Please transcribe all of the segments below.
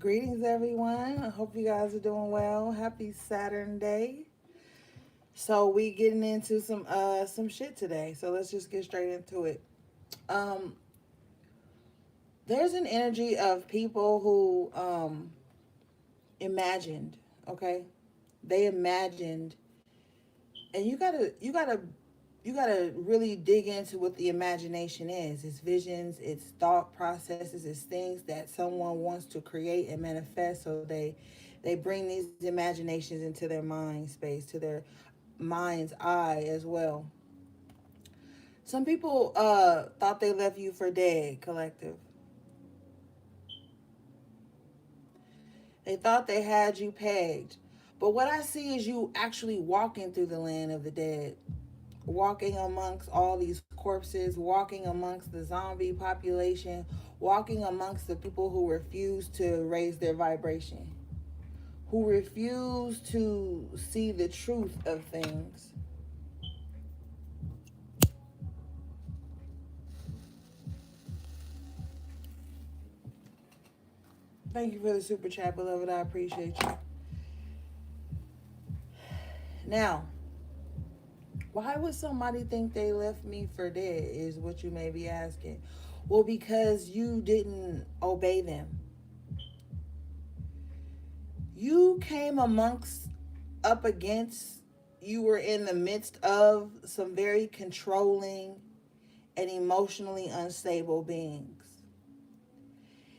Greetings, everyone. I hope you guys are doing well. Happy Saturn Day. So we getting into some shit today. So let's just get straight into it. Um, there's an energy of people who imagined. Okay, they imagined, and you gotta really dig into what the imagination is. It's visions, it's thought processes, it's things that someone wants to create and manifest. So they bring these imaginations into their mind space, to their mind's eye as well. Some people thought they left you for dead, collective. They thought they had you pegged. But what I see is you actually walking through the land of the dead, walking amongst all these corpses, walking amongst the zombie population, walking amongst the people who refuse to raise their vibration, who refuse to see the truth of things. Thank you for the super chat, beloved. I appreciate you. Now, why would somebody think they left me for dead is what you may be asking. Well, because you didn't obey them. You came amongst, up against, you were in the midst of some very controlling and emotionally unstable beings.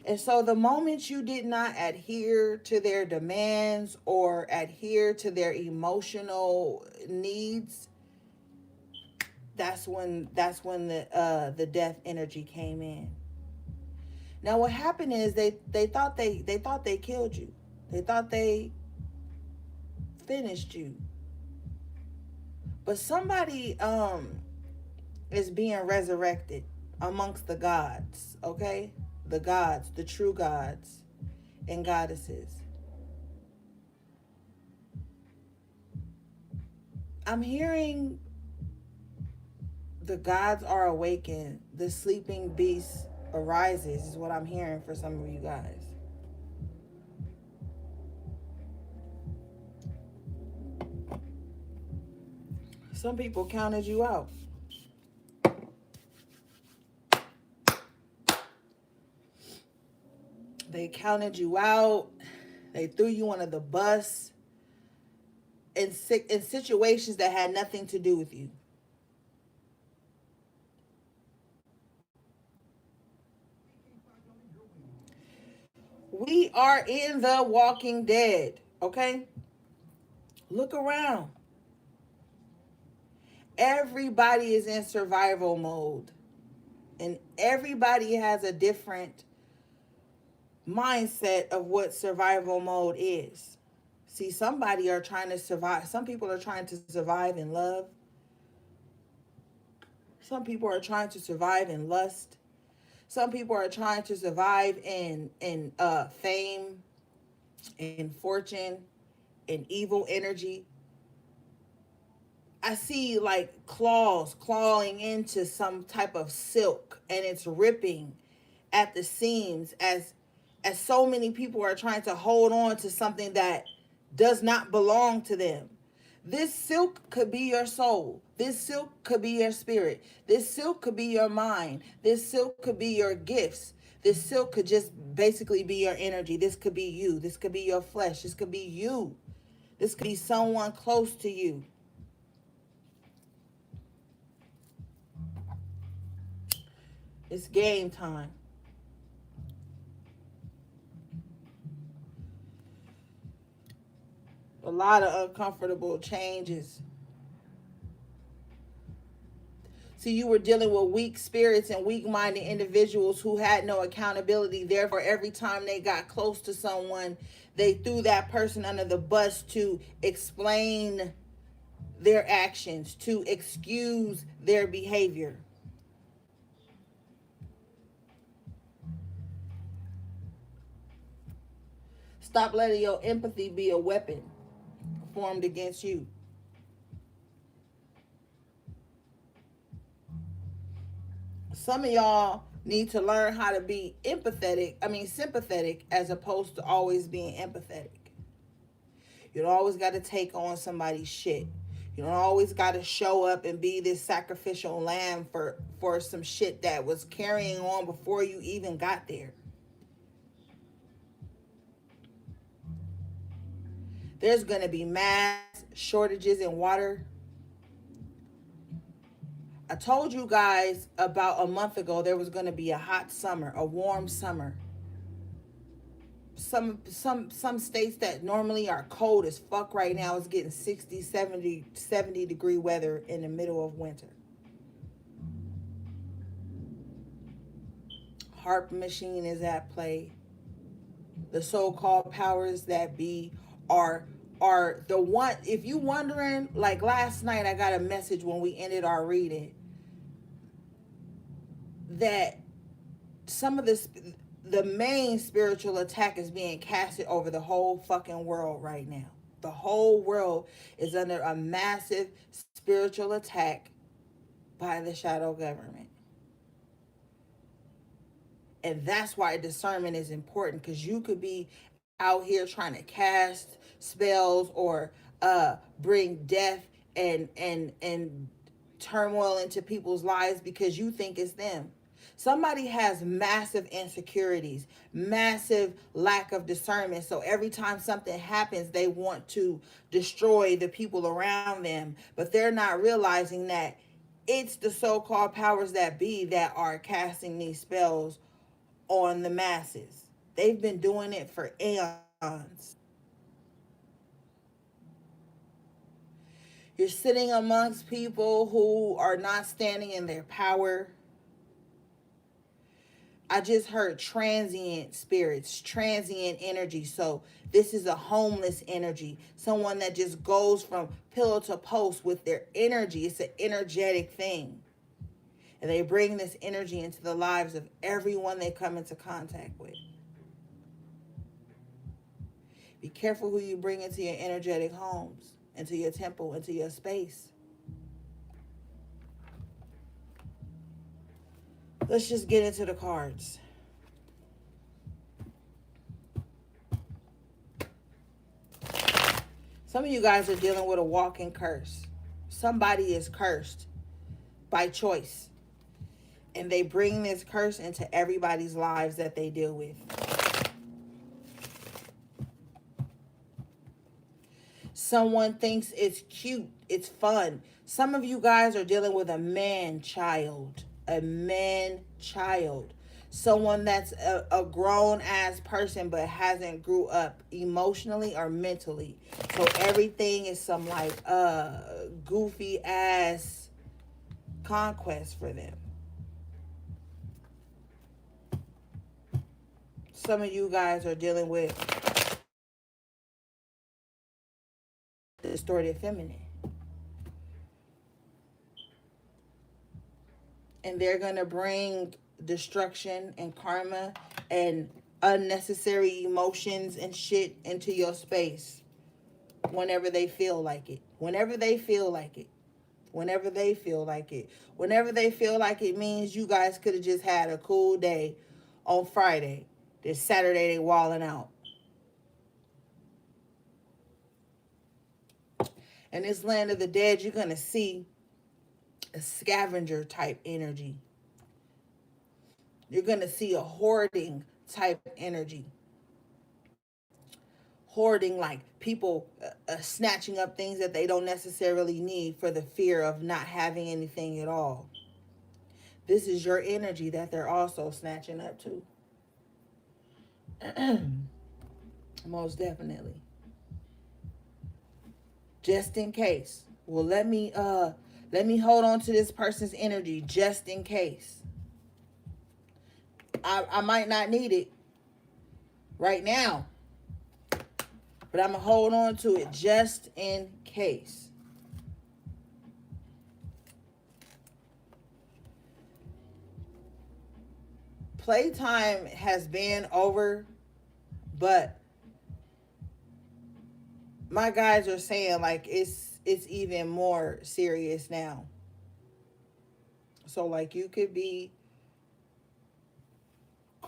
And so the moment you did not adhere to their demands or adhere to their emotional needs, that's when the death energy came in. Now what happened is they thought they killed you. They thought they finished you. But somebody is being resurrected amongst the gods, okay? The gods, the true gods and goddesses. I'm hearing the gods are awakened, the sleeping beast arises, is what I'm hearing for some of you guys. Some people counted you out. They counted you out. They threw you under the bus in situations that had nothing to do with you. We are in the Walking Dead, okay? Look around. Everybody is in survival mode, and everybody has a different mindset of what survival mode is. See, somebody are trying to survive. Some people are trying to survive in love. Some people are trying to survive in lust. Some people are trying to survive in fame, in fortune, in evil energy. I see like claws clawing into some type of silk, and it's ripping at the seams as so many people are trying to hold on to something that does not belong to them. This silk could be your soul. This silk could be your spirit. This silk could be your mind. This silk could be your gifts. This silk could just basically be your energy. This could be you. This could be your flesh. This could be you. This could be someone close to you. It's game time. A lot of uncomfortable changes. See, you were dealing with weak spirits and weak minded individuals who had no accountability. Therefore, every time they got close to someone, they threw that person under the bus to explain their actions, to excuse their behavior. Stop letting your empathy be a weapon formed against you. Some of y'all need to learn how to be sympathetic, as opposed to always being empathetic. You don't always got to take on somebody's shit. You don't always got to show up and be this sacrificial lamb for some shit that was carrying on before you even got there. There's going to be mass shortages in water. I told you guys about a month ago there was going to be a hot summer, a warm summer. Some states that normally are cold as fuck right now is getting 60, 70 degree weather in the middle of winter. Harp machine is at play. The so-called powers that be are the one. If you wondering, like last night I got a message when we ended our reading that some of the main spiritual attack is being casted over the whole fucking world right now. The whole world is under a massive spiritual attack by the shadow government. And that's why discernment is important, because you could be out here trying to cast spells or bring death and turmoil into people's lives because you think it's them. Somebody has massive insecurities, massive lack of discernment. So every time something happens, they want to destroy the people around them. But they're not realizing that it's the so-called powers that be that are casting these spells on the masses. They've been doing it for eons. You're sitting amongst people who are not standing in their power. I just heard transient spirits, transient energy. So this is a homeless energy. Someone that just goes from pillar to post with their energy. It's an energetic thing. And they bring this energy into the lives of everyone they come into contact with. Be careful who you bring into your energetic homes, into your temple, into your space. Let's just get into the cards. Some of you guys are dealing with a walking curse. Somebody is cursed by choice. And they bring this curse into everybody's lives that they deal with. Someone thinks it's cute, it's fun. Some of you guys are dealing with a man-child. A man-child. Someone that's a grown-ass person but hasn't grew up emotionally or mentally. So everything is some like goofy-ass conquest for them. Some of you guys are dealing with distorted feminine. And they're going to bring destruction and karma and unnecessary emotions and shit into your space whenever they feel like it. Whenever they feel like it. Whenever they feel like it. Whenever they feel like it means you guys could have just had a cool day on Friday. This Saturday they walling out. In this land of the dead, you're going to see a scavenger type energy. You're going to see a hoarding type energy. Hoarding, like people snatching up things that they don't necessarily need for the fear of not having anything at all. This is your energy that they're also snatching up too. Most definitely. Just in case. Well, let me hold on to this person's energy just in case. I might not need it right now, but I'm going to hold on to it just in case. Playtime has been over, but my guys are saying like it's even more serious now. So like you could be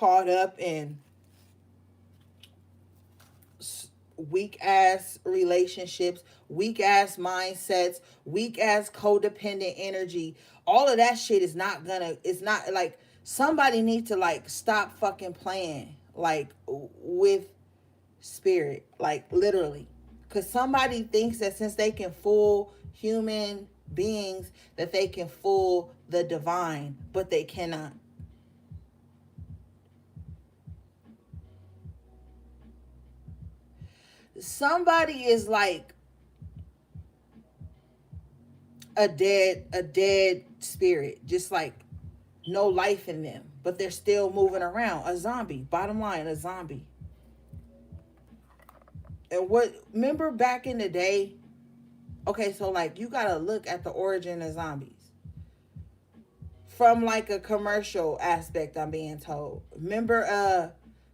caught up in weak ass relationships, weak ass mindsets, weak ass codependent energy. All of that shit is not gonna, it's not like, somebody needs to like stop fucking playing like with spirit, like literally. Cause somebody thinks that since they can fool human beings that they can fool the divine, but they cannot. Somebody is like a dead spirit, just like no life in them, but they're still moving around. A zombie, bottom line, a zombie. And what, remember back in the day, okay, so like you gotta look at the origin of zombies from like a commercial aspect, I'm being told. Remember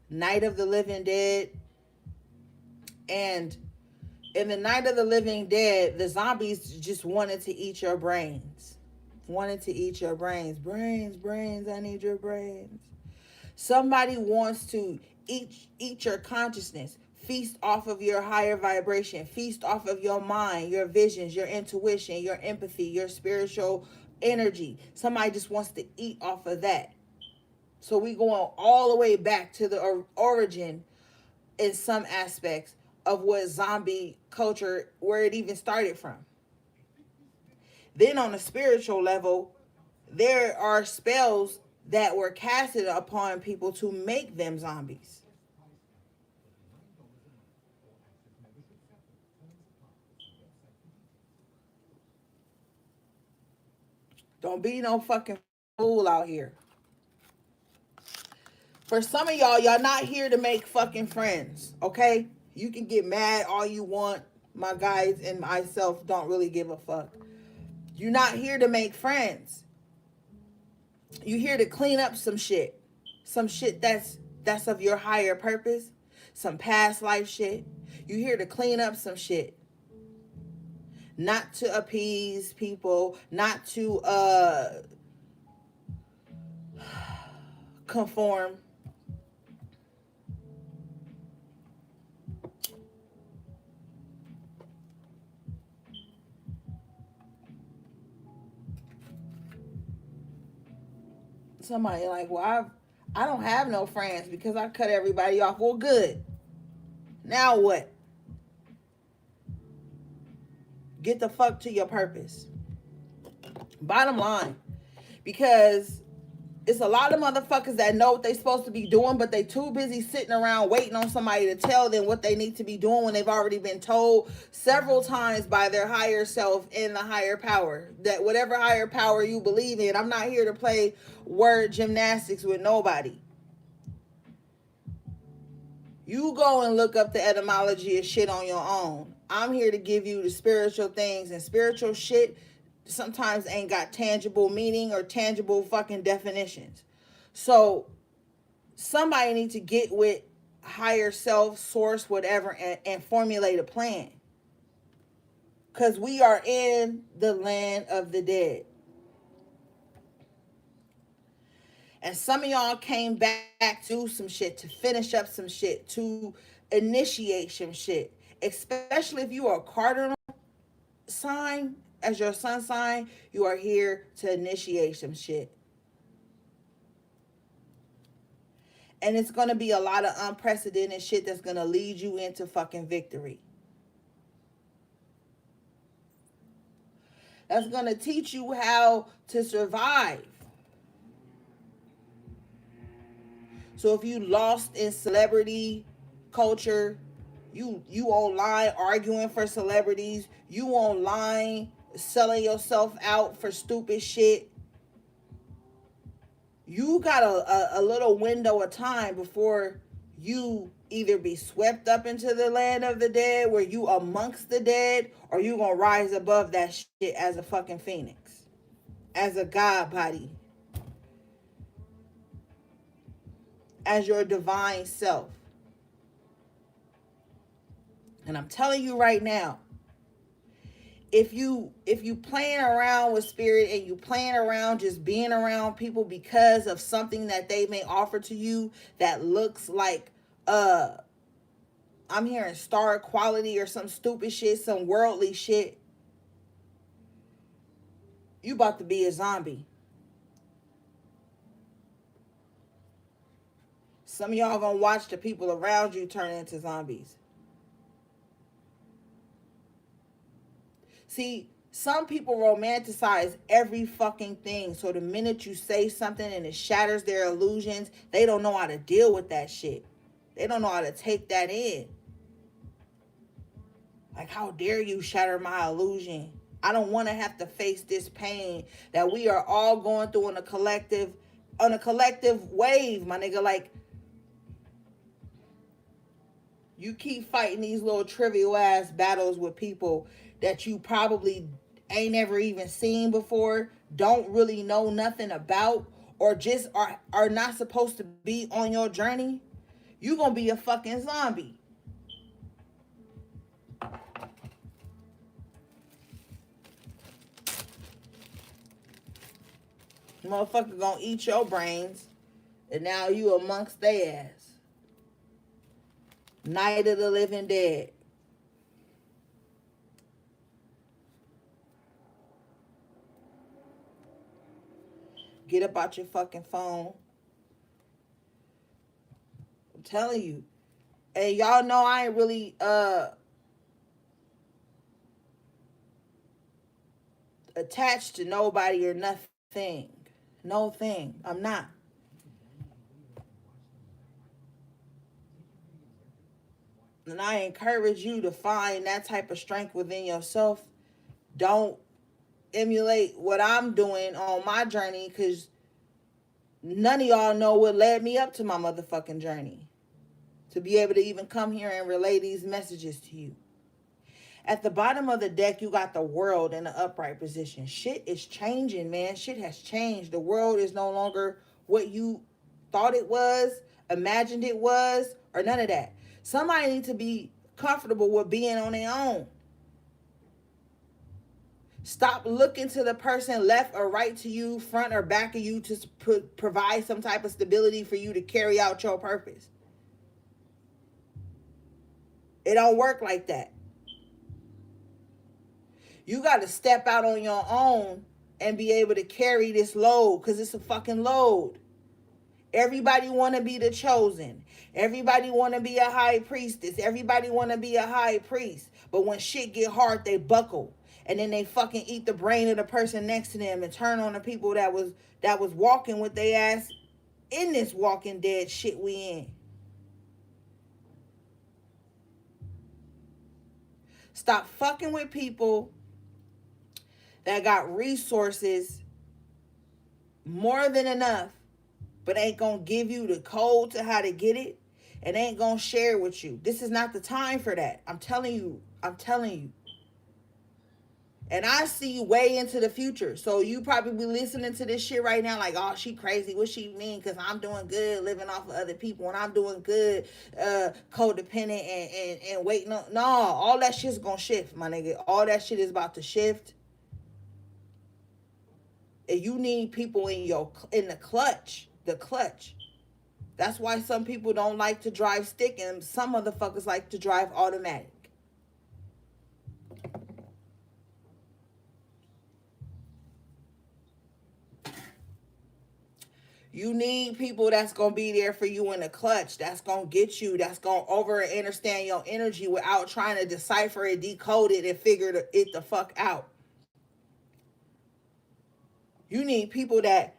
Night of the Living Dead? And in the Night of the Living Dead, the zombies just wanted to eat your brains. Wanted to eat your brains. Brains, brains, I need your brains. Somebody wants to eat your consciousness, feast off of your higher vibration, feast off of your mind, your visions, your intuition, your empathy, your spiritual energy. Somebody just wants to eat off of that. So we going all the way back to the origin in some aspects of what zombie culture, where it even started from. Then on a spiritual level, there are spells that were casted upon people to make them zombies. Don't be no fucking fool out here. For some of y'all not here to make fucking friends, okay? You can get mad all you want. My guys and myself don't really give a fuck. You're not here to make friends. You're here to clean up some shit. Some shit that's of your higher purpose. Some past life shit. You're here to clean up some shit. Not to appease people, not to conform. Somebody like, well, I don't have no friends because I cut everybody off. Well, good. Now what? Get the fuck to your purpose. Bottom line. Because it's a lot of motherfuckers that know what they supposed to be doing, but they too busy sitting around waiting on somebody to tell them what they need to be doing when they've already been told several times by their higher self and the higher power. That whatever higher power you believe in, I'm not here to play word gymnastics with nobody. You go and look up the etymology of shit on your own. I'm here to give you the spiritual things, and spiritual shit sometimes ain't got tangible meaning or tangible fucking definitions. So somebody needs to get with higher self, source, whatever, and formulate a plan. Because we are in the land of the dead. And some of y'all came back to some shit, to finish up some shit, to initiate some shit. Especially if you are a cardinal sign as your sun sign, you are here to initiate some shit. And it's going to be a lot of unprecedented shit that's going to lead you into fucking victory. That's going to teach you how to survive. So if you lost in celebrity culture, you online arguing for celebrities, you online selling yourself out for stupid shit, you got a little window of time before you either be swept up into the land of the dead where you amongst the dead, or you gonna rise above that shit as a fucking phoenix, as a god body, as your divine self. And I'm telling you right now, if you playing around with spirit and you playing around just being around people because of something that they may offer to you that looks like uh I'm hearing star quality or some stupid shit, some worldly shit, you about to be a zombie. Some of y'all gonna watch the people around you turn into zombies. See, some people romanticize every fucking thing. So the minute you say something and it shatters their illusions, they don't know how to deal with that shit. They don't know how to take that in. Like, how dare you shatter my illusion? I don't want to have to face this pain that we are all going through on a collective wave, my nigga. Like, you keep fighting these little trivial ass battles with people that you probably ain't ever even seen before, don't really know nothing about, or just are not supposed to be on your journey. You gonna be a fucking zombie. Motherfucker gonna eat your brains, and now you amongst their ass. Night of the living dead. Get up out your fucking phone. I'm telling you. And y'all know I ain't really attached to nobody or nothing. No thing. I'm not. And I encourage you to find that type of strength within yourself. Don't emulate what I'm doing on my journey, because none of y'all know what led me up to my motherfucking journey. To be able to even come here and relay these messages to you. At the bottom of the deck, you got the world in the upright position. Shit is changing, man. Shit has changed. The world is no longer what you thought it was, imagined it was, or none of that. Somebody needs to be comfortable with being on their own. Stop looking to the person left or right to you, front or back of you, to provide some type of stability for you to carry out your purpose. It don't work like that. You got to step out on your own and be able to carry this load, because it's a fucking load. Everybody want to be the chosen. Everybody want to be a high priestess. Everybody want to be a high priest. But when shit get hard, they buckle. And then they fucking eat the brain of the person next to them and turn on the people that was walking with their ass in this walking dead shit we in. Stop fucking with people that got resources more than enough, but ain't gonna give you the code to how to get it, and ain't gonna share with you. This is not the time for that. I'm telling you. And I see you way into the future. So you probably be listening to this shit right now like, oh, she crazy. What she mean? Because I'm doing good living off of other people. And I'm doing good codependent and waiting. No, all that shit's going to shift, my nigga. All that shit is about to shift. And you need people in the clutch. The clutch. That's why some people don't like to drive stick and some motherfuckers like to drive automatic. You need people that's going to be there for you in the clutch. That's going to get you. That's going to over and understand your energy without trying to decipher it, decode it, and figure it the fuck out. You need people that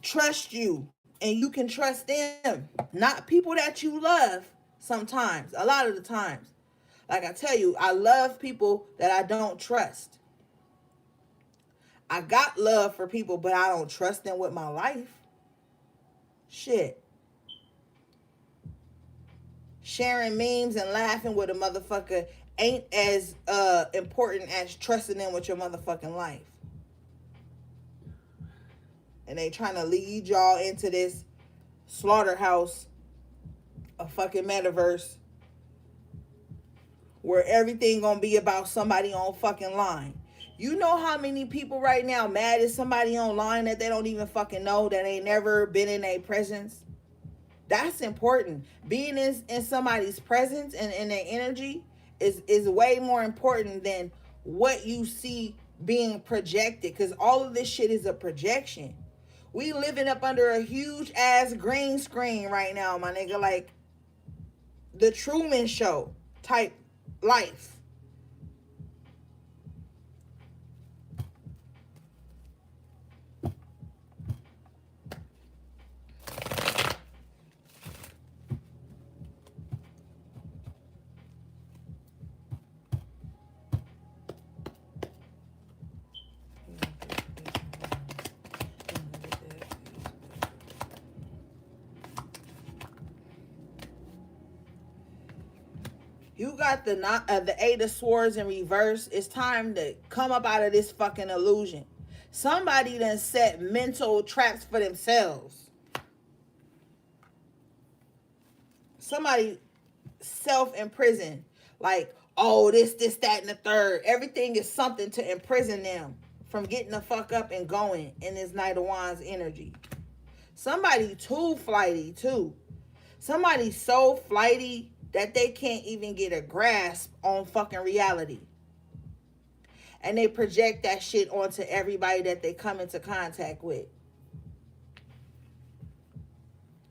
trust you and you can trust them. Not people that you love sometimes. A lot of the times. Like I tell you, I love people that I don't trust. I got love for people, but I don't trust them with my life. Shit. Sharing memes and laughing with a motherfucker ain't as important as trusting them with your motherfucking life. And they trying to lead y'all into this slaughterhouse, a fucking metaverse, where everything gonna be about somebody on fucking line. You know how many people right now mad at somebody online that they don't even fucking know, that ain't never been in a presence? That's important. Being in somebody's presence and in their energy is way more important than what you see being projected, because all of this shit is a projection. We living up under a huge ass green screen right now, my nigga. Like the Truman Show type life. You got the Eight of Swords in reverse. It's time to come up out of this fucking illusion. Somebody done set mental traps for themselves. Somebody self-imprisoned. Like, oh, this, that, and the third. Everything is something to imprison them from getting the fuck up and going in this Knight of Wands energy. Somebody too flighty, too. Somebody so flighty that they can't even get a grasp on fucking reality. And they project that shit onto everybody that they come into contact with.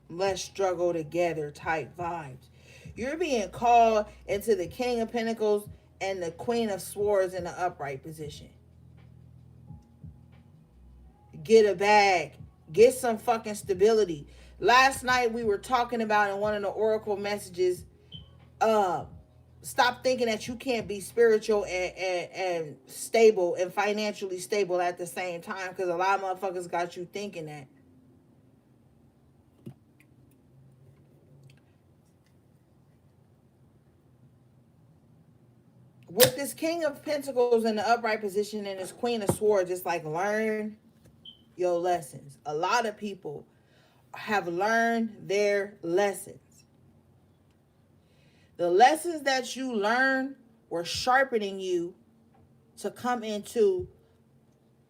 Let's struggle together type vibes. You're being called into the King of Pentacles and the Queen of Swords in the upright position. Get a bag. Get some fucking stability. Last night we were talking about in one of the oracle messages, stop thinking that you can't be spiritual and stable and financially stable at the same time, because a lot of motherfuckers got you thinking that. With this King of Pentacles in the upright position and this Queen of Swords, it's like, learn your lessons. A lot of people have learned their lessons. The lessons that you learned were sharpening you to come into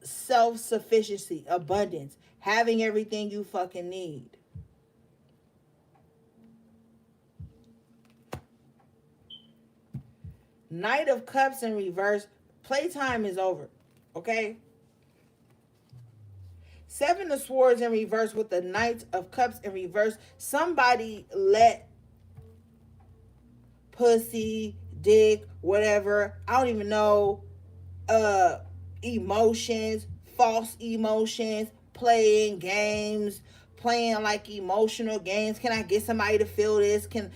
self-sufficiency, abundance, having everything you fucking need. Knight of Cups in reverse. Playtime is over. Okay? Seven of Swords in reverse with the Knight of Cups in reverse. Somebody let pussy, dick, whatever, I don't even know, emotions, false emotions, playing games, playing like emotional games. Can I get somebody to feel this? Can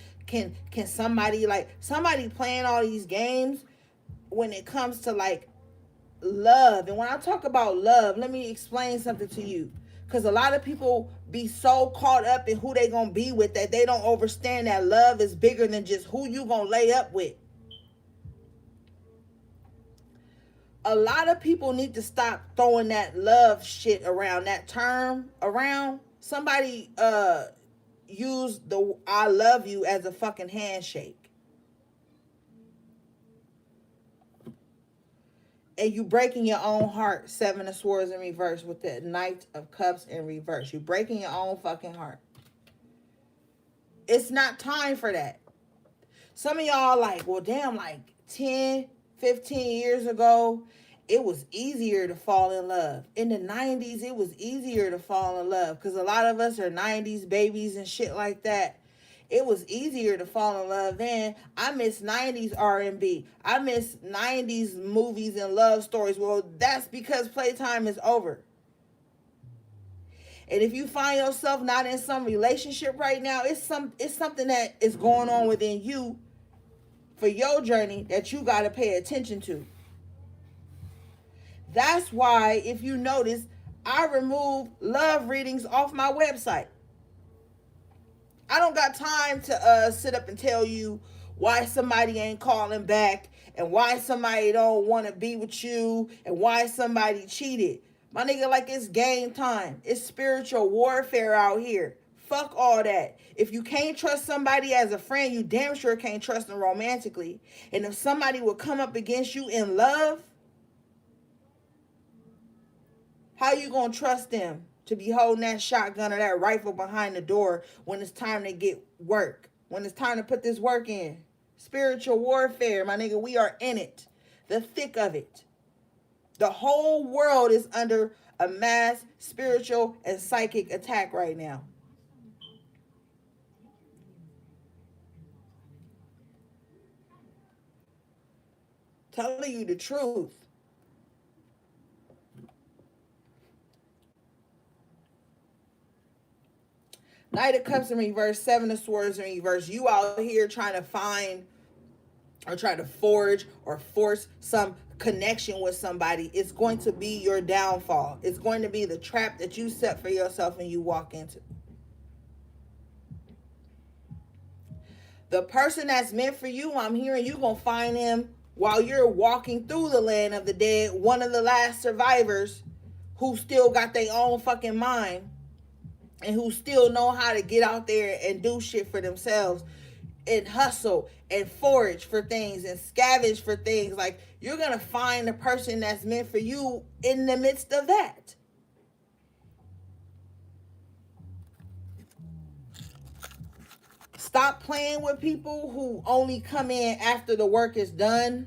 somebody, like, somebody playing all these games when it comes to like love. And when I talk about love, let me explain something to you. Because a lot of people be so caught up in who they going to be with that they don't understand that love is bigger than just who you going to lay up with. A lot of people need to stop throwing that love shit around, that term around. Somebody use the I love you as a fucking handshake. And you breaking your own heart. Seven of Swords in reverse with the Knight of Cups in reverse. You breaking your own fucking heart. It's not time for that. Some of y'all like, well, damn, like 10, 15 years ago, it was easier to fall in love. In the 90s, it was easier to fall in love because a lot of us are 90s babies and shit like that. It was easier to fall in love then. I miss 90s R&B. I miss 90s movies and love stories. Well, that's because playtime is over. And if you find yourself not in some relationship right now, it's something that is going on within you for your journey that you got to pay attention to. That's why, if you notice, I removed love readings off my website. I don't got time to sit up and tell you why somebody ain't calling back and why somebody don't want to be with you and why somebody cheated. My nigga, like, it's game time. It's spiritual warfare out here. Fuck all that. If you can't trust somebody as a friend, you damn sure can't trust them romantically. And if somebody will come up against you in love, how you gonna trust them to be holding that shotgun or that rifle behind the door when it's time to get work? When it's time to put this work in? Spiritual warfare, my nigga, we are in it. The thick of it. The whole world is under a mass spiritual and psychic attack right now. Telling you the truth. Knight of Cups in reverse, Seven of Swords in reverse. You out here trying to find or try to forge or force some connection with somebody. It's going to be your downfall. It's going to be the trap that you set for yourself and you walk into. The person that's meant for you, I'm hearing you going to find him while you're walking through the land of the dead, one of the last survivors who still got their own fucking mind and who still know how to get out there and do shit for themselves and hustle and forage for things and scavenge for things. Like, you're going to find the person that's meant for you in the midst of that. Stop playing with people who only come in after the work is done.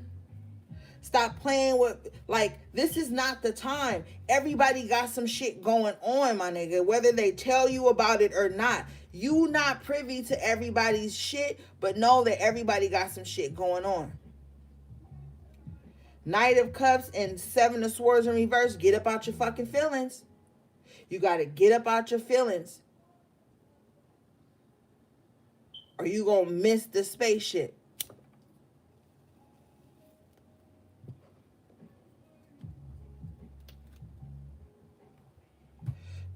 Stop playing with, like, this is not the time. Everybody got some shit going on, my nigga, whether they tell you about it or not. You not privy to everybody's shit, but know that everybody got some shit going on. Knight of Cups and Seven of Swords in reverse. Get up out your fucking feelings. You got to get up out your feelings, or you gonna miss the spaceship.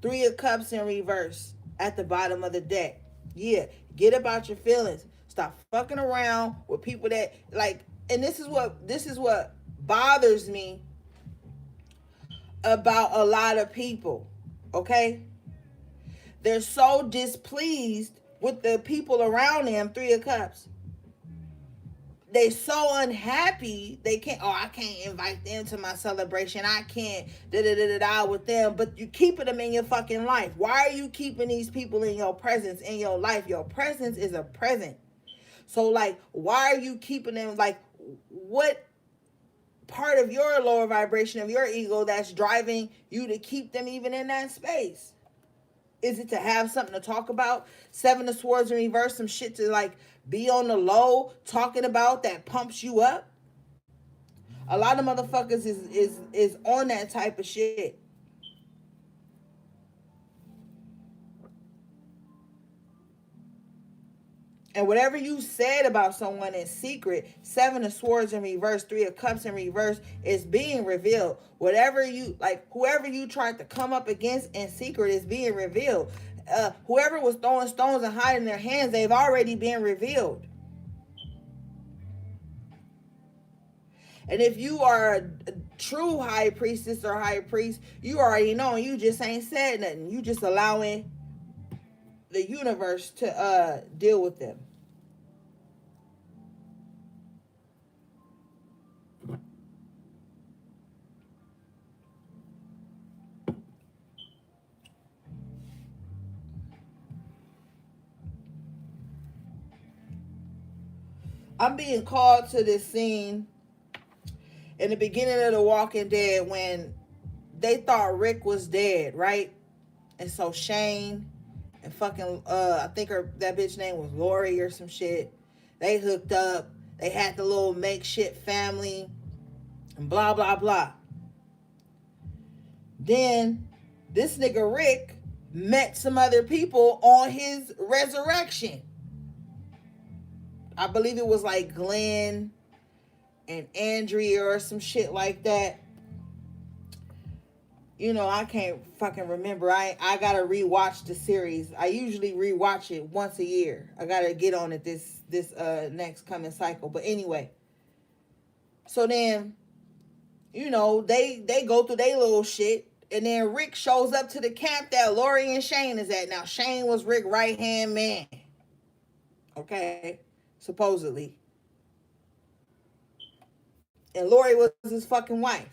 Three of Cups in reverse at the bottom of the deck. Yeah, get about your feelings. Stop fucking around with people that, like, and this is what bothers me about a lot of people. Okay? They're so displeased with the people around them, Three of Cups. They so unhappy they can't, I can't invite them to my celebration. I can't da-da-da-da-da with them. But you keeping them in your fucking life. Why are you keeping these people in your presence, in your life? Your presence is a present. So, like, why are you keeping them? Like, what part of your lower vibration of your ego that's driving you to keep them even in that space? Is it to have something to talk about? Seven of Swords in reverse, some shit to, like, be on the low talking about that pumps you up? A lot of motherfuckers is on that type of shit. And whatever you said about someone in secret, Seven of Swords in reverse, Three of Cups in reverse, is being revealed. Whatever you, like, whoever you tried to come up against in secret is being revealed. Whoever was throwing stones and hiding their hands, they've already been revealed. And if you are a true high priestess or high priest, you already know, you just ain't said nothing. You just allowing the universe to deal with them. I'm being called to this scene in the beginning of The Walking Dead when they thought Rick was dead, right? And so Shane and fucking, I think that bitch name was Lori or some shit. They hooked up. They had the little makeshift family and blah, blah, blah. Then this nigga Rick met some other people on his resurrection. I believe it was like Glenn and Andrea or some shit like that. You know, I can't fucking remember. I gotta rewatch the series. I usually rewatch it once a year. I gotta get on it this next coming cycle. But anyway, so then, you know, they go through their little shit. And then Rick shows up to the camp that Lori and Shane is at. Now, Shane was Rick's right-hand man. Okay? Supposedly. And Lori was his fucking wife.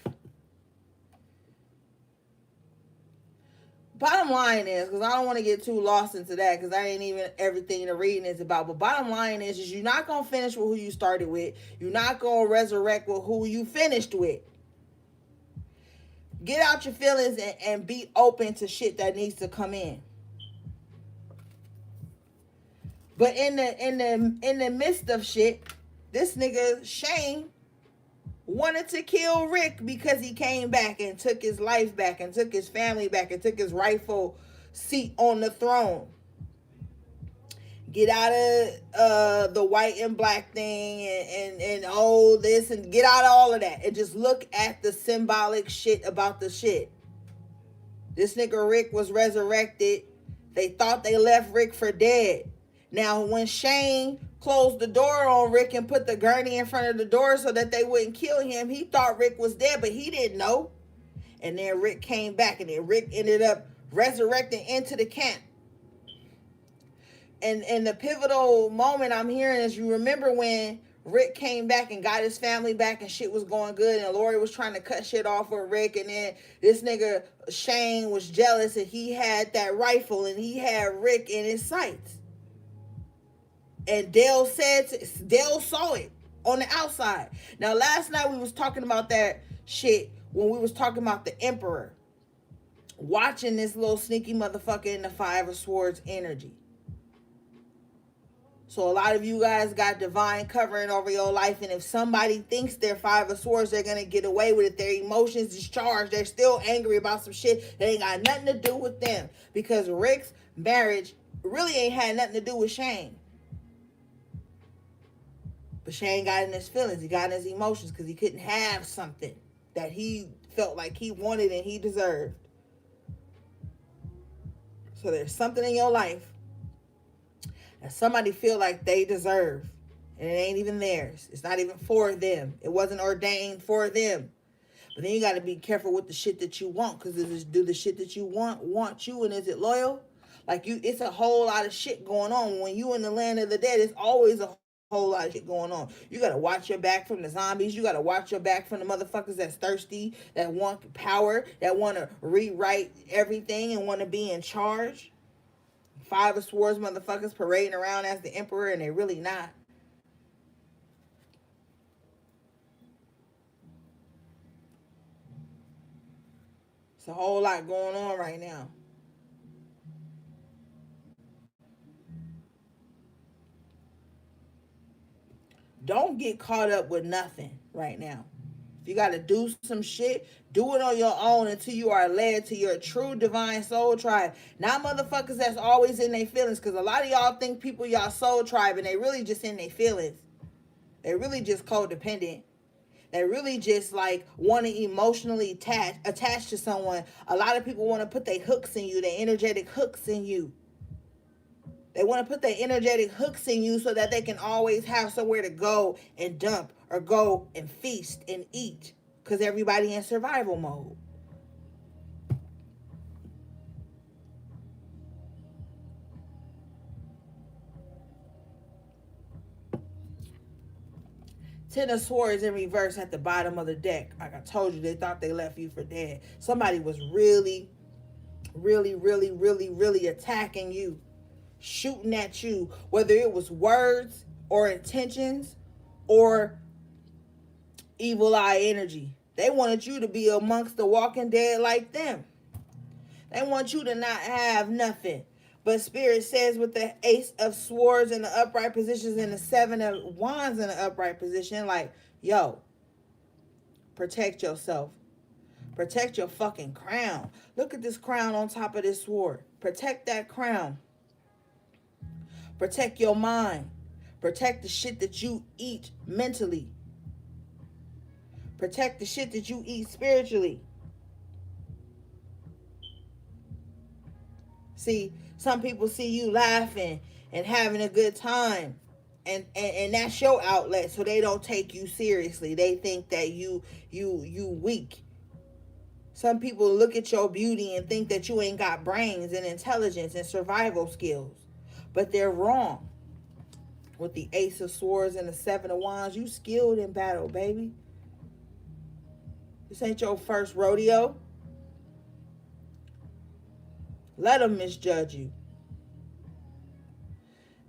Bottom line is, because I don't want to get too lost into that, because I ain't even everything the reading is about. But bottom line is you're not going to finish with who you started with. You're not going to resurrect with who you finished with. Get out your feelings and be open to shit that needs to come in. But in the midst of shit, this nigga Shane wanted to kill Rick because he came back and took his life back and took his family back and took his rightful seat on the throne. Get out of the white and black thing and all this, and get out of all of that and just look at the symbolic shit about the shit. This nigga Rick was resurrected. They thought they left Rick for dead. Now, when Shane closed the door on Rick and put the gurney in front of the door so that they wouldn't kill him, he thought Rick was dead, but he didn't know. And then Rick came back, and then Rick ended up resurrecting into the camp. And the pivotal moment I'm hearing is, you remember when Rick came back and got his family back and shit was going good, and Lori was trying to cut shit off with Rick, and then this nigga Shane was jealous and he had that rifle and he had Rick in his sights. And Dale saw it on the outside. Now, last night we was talking about that shit when we was talking about the Emperor. Watching this little sneaky motherfucker in the Five of Swords energy. So a lot of you guys got divine covering over your life. And if somebody thinks they're Five of Swords, they're going to get away with it. Their emotions discharged. They're still angry about some shit that ain't got nothing to do with them. Because Rick's marriage really ain't had nothing to do with Shane. But Shane got in his feelings. He got in his emotions because he couldn't have something that he felt like he wanted and he deserved. So there's something in your life that somebody feel like they deserve. And it ain't even theirs. It's not even for them. It wasn't ordained for them. But then you got to be careful with the shit that you want. Because do the shit that you want you? And is it loyal? Like it's a whole lot of shit going on. When you in the land of the dead, it's always a whole lot of shit going on. You gotta watch your back from the zombies. You gotta watch your back from the motherfuckers that's thirsty, that want power, that want to rewrite everything and want to be in charge. Five of Swords motherfuckers parading around as the Emperor, and they really not. It's a whole lot going on right now. Don't get caught up with nothing right now. If you got to do some shit, do it on your own until you are led to your true divine soul tribe. Not motherfuckers that's always in their feelings. Because a lot of y'all think people y'all soul tribe and they really just in their feelings. They really just codependent. They really just like want to emotionally attach to someone. A lot of people want to put their hooks in you, their energetic hooks in you. They want to put their energetic hooks in you so that they can always have somewhere to go and dump or go and feast and eat. Because everybody in survival mode. Ten of Swords in reverse at the bottom of the deck. Like I told you, they thought they left you for dead. Somebody was really, really, really, really, really attacking you. Shooting at you, whether it was words or intentions or evil eye energy. They wanted you to be amongst the walking dead like them. They want you to not have nothing. But Spirit says with the Ace of Swords in the upright positions and the Seven of Wands in the upright position, like, yo, protect yourself. Protect your fucking crown. Look at this crown on top of this sword. Protect that crown. Protect your mind. Protect the shit that you eat mentally. Protect the shit that you eat spiritually. See, some people see you laughing and having a good time. And that's your outlet, so they don't take you seriously. They think that you weak. Some people look at your beauty and think that you ain't got brains and intelligence and survival skills. But they're wrong. With the Ace of Swords and the Seven of Wands, you skilled in battle, baby. This ain't your first rodeo. Let them misjudge you.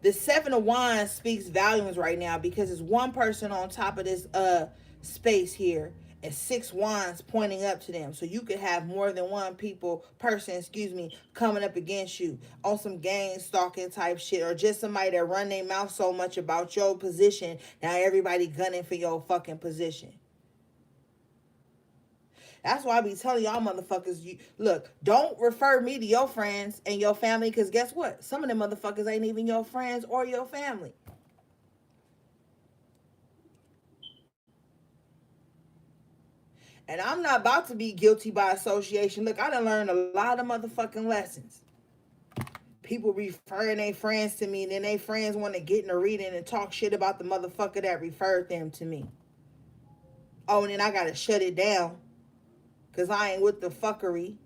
The Seven of Wands speaks volumes right now because it's one person on top of this space here and six wands pointing up to them. So you could have more than one person, coming up against you on some gang stalking type shit, or just somebody that run their mouth so much about your position, now everybody gunning for your fucking position. That's why I be telling y'all motherfuckers, look, don't refer me to your friends and your family, because guess what? Some of them motherfuckers ain't even your friends or your family. And I'm not about to be guilty by association. Look, I done learned a lot of motherfucking lessons. People referring their friends to me, and then their friends want to get in a reading and talk shit about the motherfucker that referred them to me. Oh, and then I gotta shut it down because I ain't with the fuckery.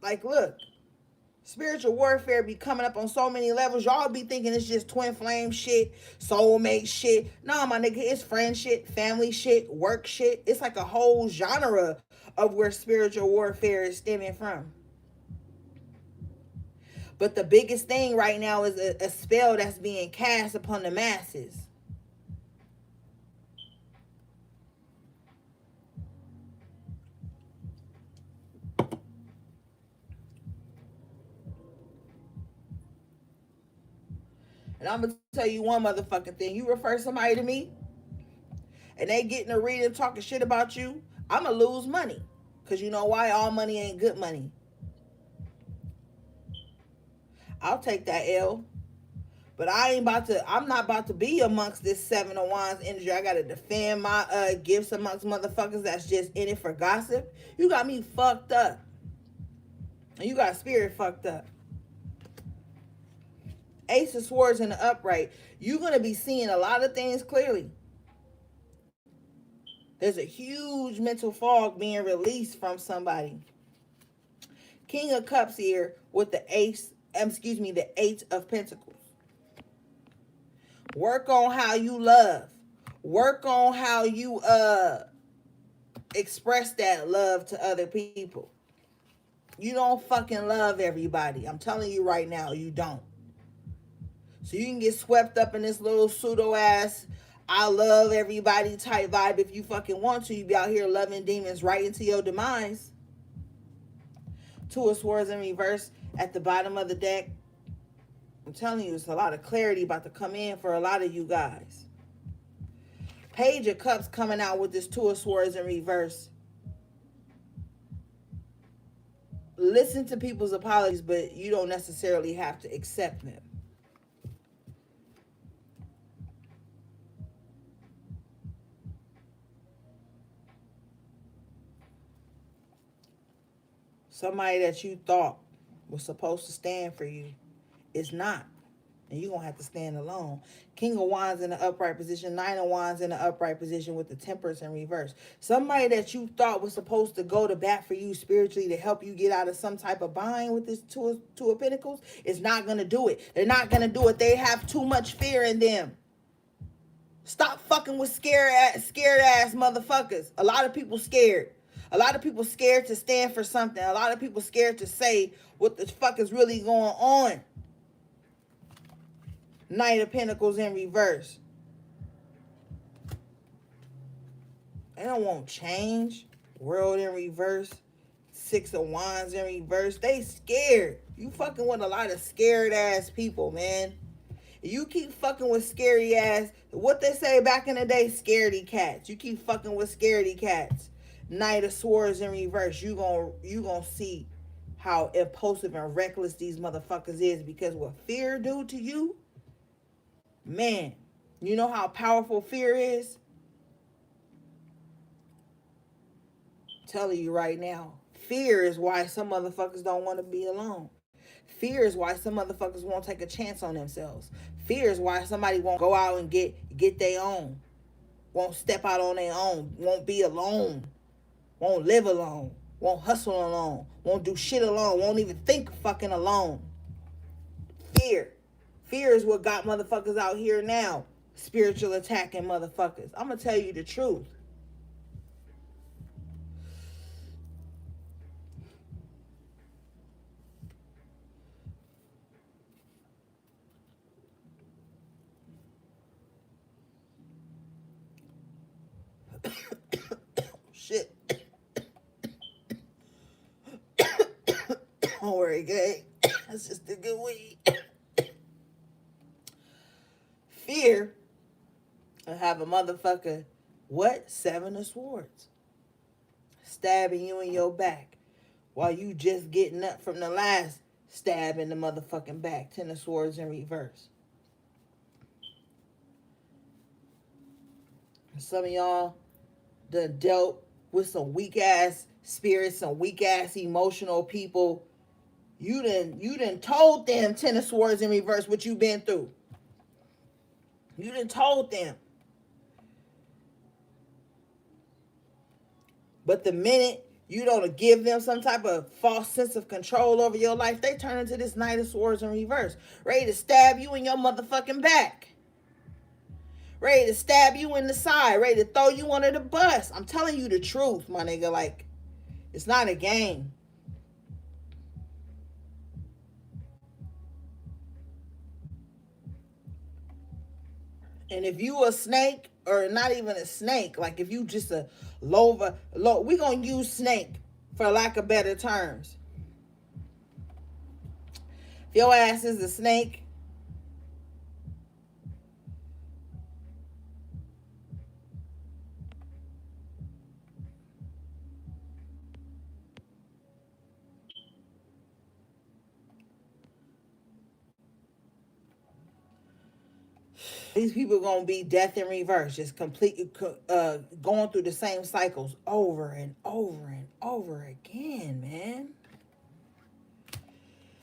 Like, look, spiritual warfare be coming up on so many levels. Y'all be thinking it's just twin flame shit, soulmate shit. Nah, my nigga, it's friend shit, family shit, work shit. It's like a whole genre of where spiritual warfare is stemming from. But the biggest thing right now is a spell that's being cast upon the masses. And I'm going to tell you one motherfucking thing. You refer somebody to me, and they get in a reading talking shit about you, I'm going to lose money. Because you know why? All money ain't good money. I'll take that L. But I'm not about to be amongst this Seven of Wands energy. I got to defend my gifts amongst motherfuckers that's just in it for gossip. You got me fucked up. And you got spirit fucked up. Ace of Swords in the upright. You're going to be seeing a lot of things clearly. There's a huge mental fog being released from somebody. King of Cups here with the the Eight of Pentacles. Work on how you love. Work on how you express that love to other people. You don't fucking love everybody. I'm telling you right now, you don't. So you can get swept up in this little pseudo ass I love everybody type vibe if you fucking want to. You be out here loving demons right into your demise. Two of Swords in reverse at the bottom of the deck. I'm telling you, it's a lot of clarity about to come in for a lot of you guys. Page of Cups coming out with this Two of Swords in reverse. Listen to people's apologies, but you don't necessarily have to accept them. Somebody that you thought was supposed to stand for you is not. And you're going to have to stand alone. King of Wands in the upright position. Nine of Wands in the upright position with the Temperance in reverse. Somebody that you thought was supposed to go to bat for you spiritually to help you get out of some type of bind with this Two of Pentacles is not going to do it. They're not going to do it. They have too much fear in them. Stop fucking with scared ass motherfuckers. A lot of people scared. A lot of people scared to stand for something. A lot of people scared to say what the fuck is really going on. Knight of Pentacles in reverse. They don't want change. World in reverse. Six of Wands in reverse. They scared. You fucking with a lot of scared ass people, man. You keep fucking with scary ass, what they say back in the day, scaredy cats. You keep fucking with scaredy cats. Knight of Swords in reverse. You gonna see how impulsive and reckless these motherfuckers is, because what fear do to you, man, you know how powerful fear is? I'm telling you right now, fear is why some motherfuckers don't want to be alone. Fear is why some motherfuckers won't take a chance on themselves. Fear is why somebody won't go out and get their own. Won't step out on their own. Won't be alone. won't live alone, won't hustle alone, won't do shit alone, won't even think fucking alone. Fear. Fear is what got motherfuckers out here now. Spiritual attacking motherfuckers. I'm going to tell you the truth. Shit. Don't worry, gang. That's just a good weed. Fear of have a motherfucker, what? 7 of Swords. Stabbing you in your back while you just getting up from the last stab in the motherfucking back. 10 of Swords in reverse. Some of y'all done dealt with some weak ass spirits, some weak ass emotional people. You done told them 10 of Swords in reverse what you been through. You done told them. But the minute you don't give them some type of false sense of control over your life, they turn into this Knight of Swords in reverse. Ready to stab you in your motherfucking back. Ready to stab you in the side. Ready to throw you under the bus. I'm telling you the truth, my nigga. Like, it's not a game. And if you a snake, or not even a snake, like if you just a we gonna use snake for lack of better terms. If your ass is a snake, these people gonna be death in reverse, just completely going through the same cycles over and over and over again, man.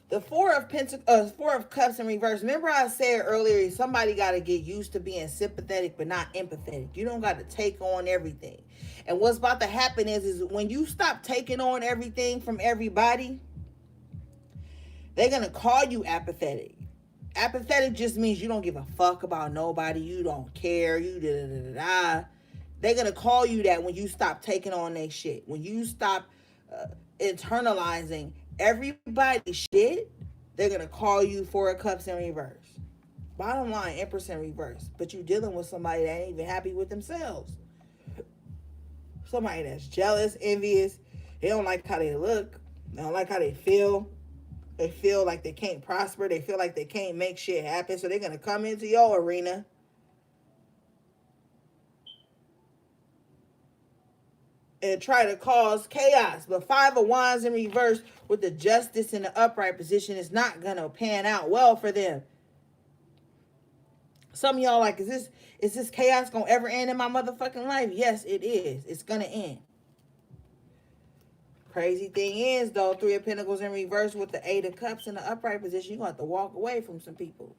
The Four of Cups in reverse. Remember I said earlier, somebody got to get used to being sympathetic but not empathetic. You don't got to take on everything. And what's about to happen is when you stop taking on everything from everybody, they're going to call you apathetic. Apathetic just means you don't give a fuck about nobody. You don't care. You da-da-da-da-da. They're going to call you that when you stop taking on their shit. When you stop internalizing everybody's shit, they're going to call you Four of Cups in reverse. Bottom line, Empress in reverse. But you dealing with somebody that ain't even happy with themselves. Somebody that's jealous, envious. They don't like how they look. They don't like how they feel. They feel like they can't prosper. They feel like they can't make shit happen. So they're going to come into your arena and try to cause chaos. But Five of Wands in reverse with the Justice in the upright position is not going to pan out well for them. Some of y'all like, is this chaos going to ever end in my motherfucking life? Yes, it is. It's going to end. Crazy thing is, though, Three of Pentacles in reverse with the Eight of Cups in the upright position, you're going to have to walk away from some people.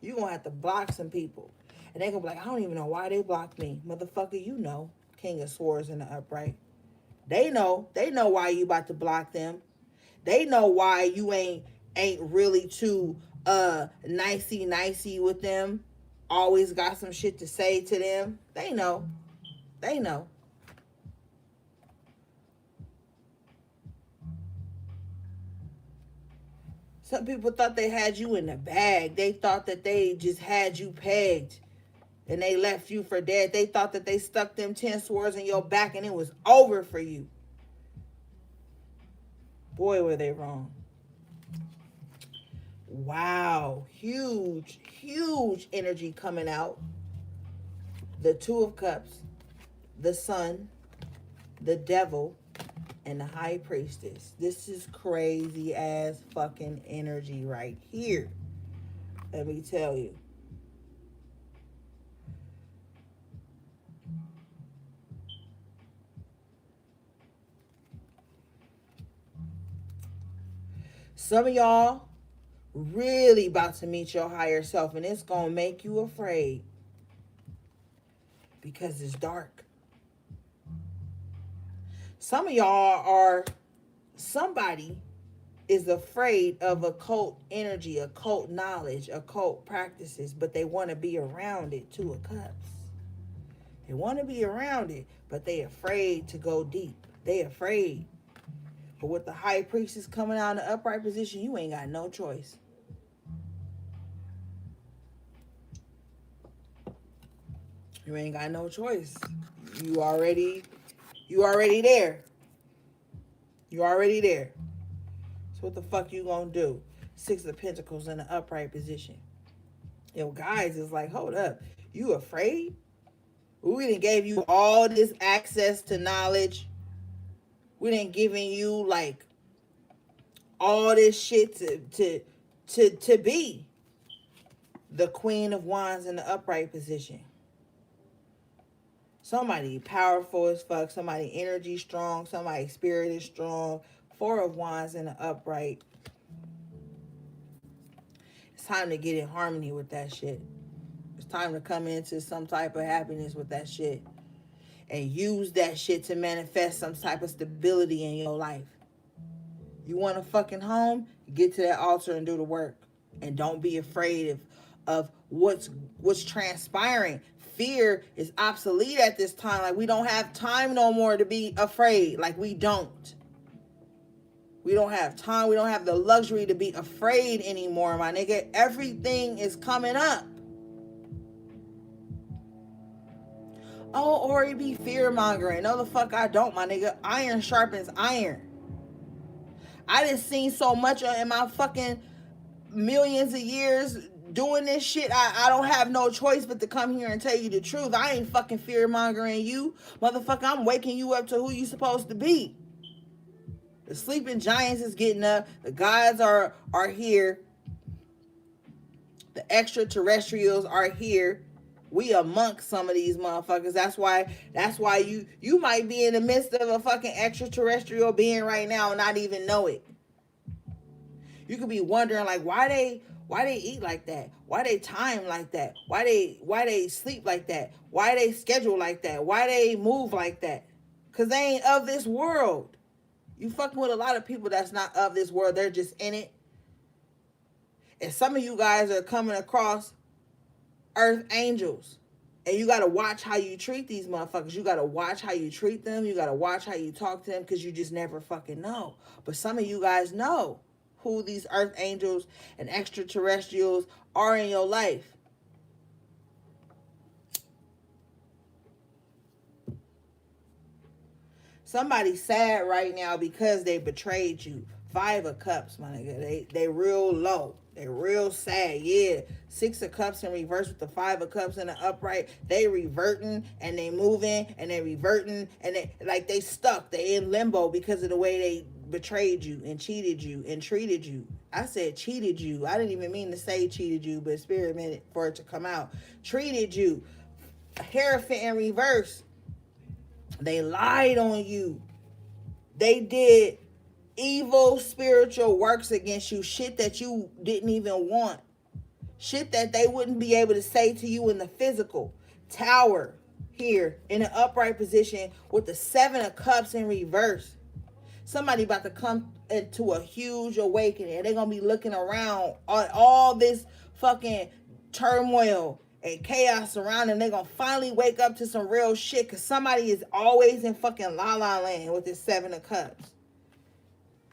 You're going to have to block some people. And they're going to be like, I don't even know why they blocked me. Motherfucker, you know. King of Swords in the upright. They know why you about to block them. They know why you ain't really too nicey with them. Always got some shit to say to them. They know. Some people thought they had you in the bag. They thought that they just had you pegged. And they left you for dead. They thought that they stuck them 10 swords in your back and it was over for you. Boy, were they wrong. Wow. Huge energy coming out. The Two of Cups, the Sun, the Devil, and the High Priestess. This is crazy ass fucking energy right here. Let me tell you. Some of y'all really about to meet your higher self, and it's going to make you afraid because it's dark. Some of y'all are, somebody is afraid of occult energy, occult knowledge, occult practices, but they want to be around it. Two of Cups. They want to be around it, but they afraid to go deep. They afraid. But with the High Priestess coming out in the upright position, you ain't got no choice. You ain't got no choice. You already there. You already there. So what the fuck you gonna do? Six of Pentacles in the upright position. Yo, guys, is like, hold up. You afraid? We didn't gave you all this access to knowledge. We didn't giving you like all this shit to be the Queen of Wands in the upright position. Somebody powerful as fuck. Somebody energy strong. Somebody spirit is strong. Four of Wands in the upright. It's time to get in harmony with that shit. It's time to come into some type of happiness with that shit. And use that shit to manifest some type of stability in your life. You want a fucking home? Get to that altar and do the work. And don't be afraid of what's transpiring. Fear is obsolete at this time. Like, we don't have time no more to be afraid. Like, we don't. We don't have time. We don't have the luxury to be afraid anymore, my nigga. Everything is coming up. Oh, Ori be fear-mongering. No, the fuck I don't, my nigga. Iron sharpens iron. I done seen so much in my fucking millions of years doing this shit. I don't have no choice but to come here and tell you the truth. I ain't fucking fear-mongering you. Motherfucker, I'm waking you up to who you supposed to be. The sleeping giants is getting up. The gods are here. The extraterrestrials are here. We amongst some of these motherfuckers. That's why you might be in the midst of a fucking extraterrestrial being right now and not even know it. You could be wondering like why they eat like that, why they time like that, why they sleep like that, why they schedule like that, why they move like that. Cause they ain't of this world. You fucking with a lot of people that's not of this world. They're just in it. And some of you guys are coming across earth angels. And you got to watch how you treat these motherfuckers. You got to watch how you treat them. You got to watch how you talk to them because you just never fucking know. But some of you guys know who these earth angels and extraterrestrials are in your life. Somebody's sad right now because they betrayed you. 5 of Cups, my nigga. They real low. They real sad. Yeah. 6 of Cups in reverse with the 5 of Cups in the upright. They reverting and they moving and they reverting and they stuck. They in limbo because of the way they betrayed you and cheated you and treated you. I said cheated you. I didn't even mean to say cheated you, but spirit meant it for it to come out. Treated you. Hierophant in reverse. They lied on you. They did evil spiritual works against you. Shit that you didn't even want. Shit that they wouldn't be able to say to you in the physical. Tower here in an upright position with the 7 of Cups in reverse. Somebody about to come into a huge awakening. And they're going to be looking around on all this fucking turmoil and chaos surrounding. They're going to finally wake up to some real shit. Because somebody is always in fucking la-la land with this 7 of Cups.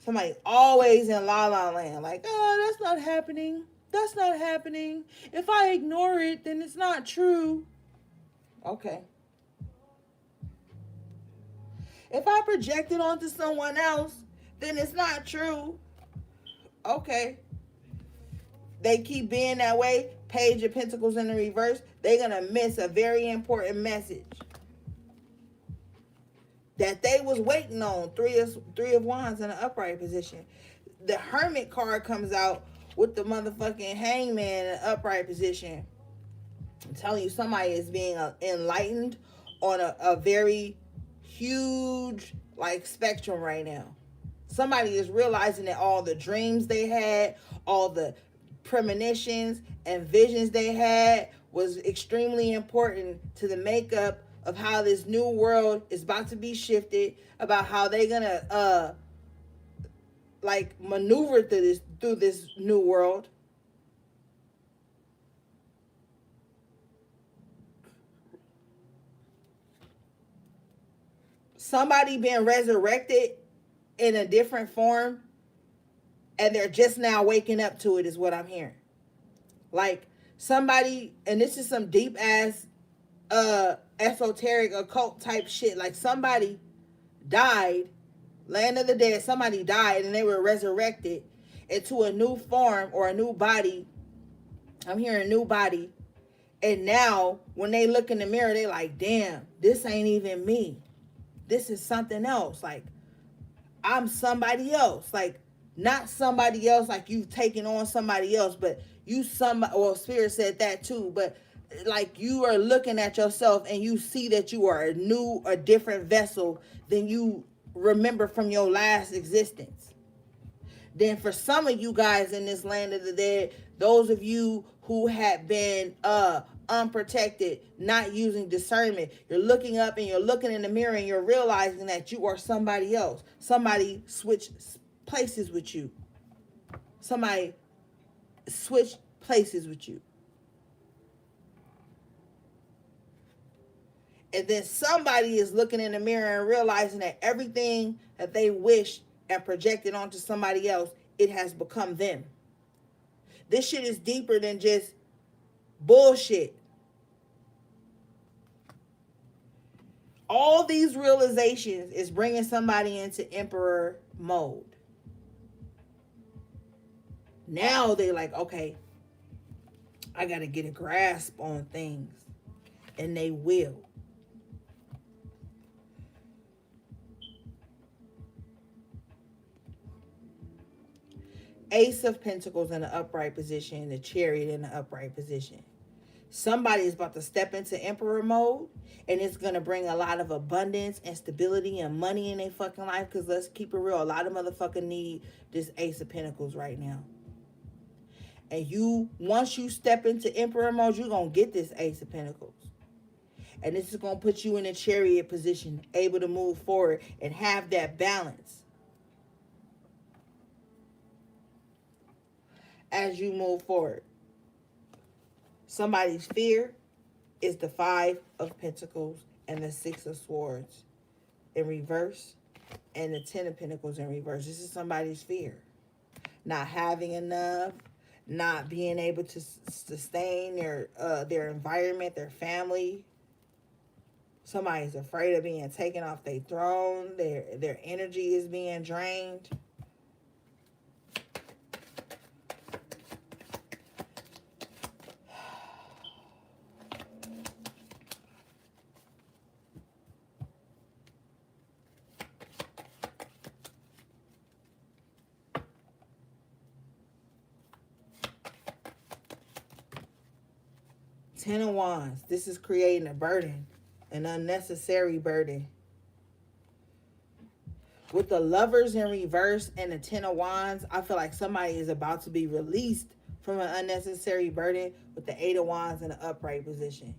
Somebody always in la-la land. Like, oh, that's not happening. That's not happening. If I ignore it, then it's not true. Okay. If I project it onto someone else, then it's not true. Okay. They keep being that way. Page of Pentacles in the reverse. They're going to miss a very important message that they was waiting on. 3 of Wands in an upright position. The Hermit card comes out with the motherfucking Hangman in an upright position. I'm telling you, somebody is being enlightened on a very huge spectrum right now. Somebody is realizing that all the dreams they had, all the premonitions and visions they had was extremely important to the makeup of how this new world is about to be shifted, about how they're gonna like maneuver through this new world. Somebody being resurrected in a different form, and they're just now waking up to it, is what I'm hearing. Like somebody, and this is some deep ass esoteric occult type shit. Like somebody died, land of the dead, somebody died and they were resurrected into a new form or a new body. I'm hearing new body. And now when they look in the mirror, they like, damn, this ain't even me. This is something else. Like I'm somebody else. Like not somebody else like you've taken on somebody else, but you somebody, well, Spirit said that too, but like you are looking at yourself and you see that you are a new, a different vessel than you remember from your last existence. Then for some of you guys in this land of the dead, those of you who had been unprotected, not using discernment, you're looking up and you're looking in the mirror and you're realizing that you are somebody else. Somebody switched places with you. Somebody switched places with you. And then somebody is looking in the mirror and realizing that everything that they wished and projected onto somebody else, it has become them. This shit is deeper than just bullshit. All these realizations is bringing somebody into emperor mode. Now they're like, okay, I got to get a grasp on things. And they will. Ace of Pentacles in the upright position, the Chariot in the upright position. Somebody is about to step into emperor mode, and it's going to bring a lot of abundance and stability and money in their fucking life, because let's keep it real, a lot of motherfuckers need this Ace of Pentacles right now. And you, once you step into emperor mode, you're going to get this Ace of Pentacles. And this is going to put you in a Chariot position, able to move forward and have that balance as you move forward. Somebody's fear is the Five of Pentacles and the Six of Swords in reverse and the Ten of Pentacles in reverse. This is somebody's fear. Not having enough, not being able to sustain their environment, their family. Somebody's afraid of being taken off their throne. Their energy is being drained. Ten of Wands. This is creating a burden, an unnecessary burden. With the Lovers in reverse and the Ten of Wands, I feel like somebody is about to be released from an unnecessary burden with the Eight of Wands in the upright position.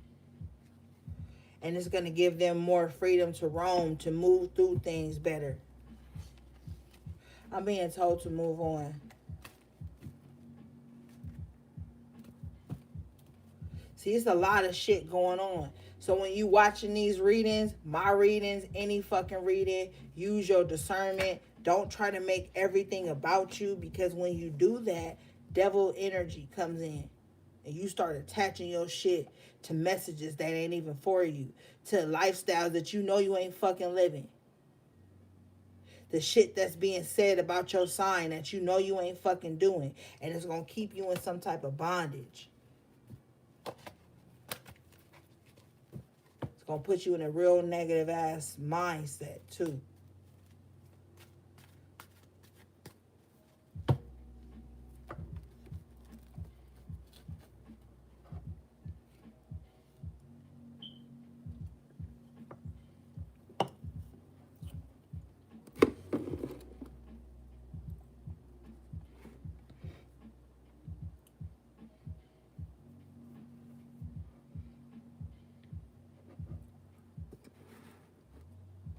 And it's going to give them more freedom to roam, to move through things better. I'm being told to move on. See, it's a lot of shit going on. So when you watching these readings, my readings, any fucking reading, use your discernment. Don't try to make everything about you, because when you do that, devil energy comes in. And you start attaching your shit to messages that ain't even for you. To lifestyles that you know you ain't fucking living. The shit that's being said about your sign that you know you ain't fucking doing. And it's going to keep you in some type of bondage. It's going to put you in a real negative ass mindset too.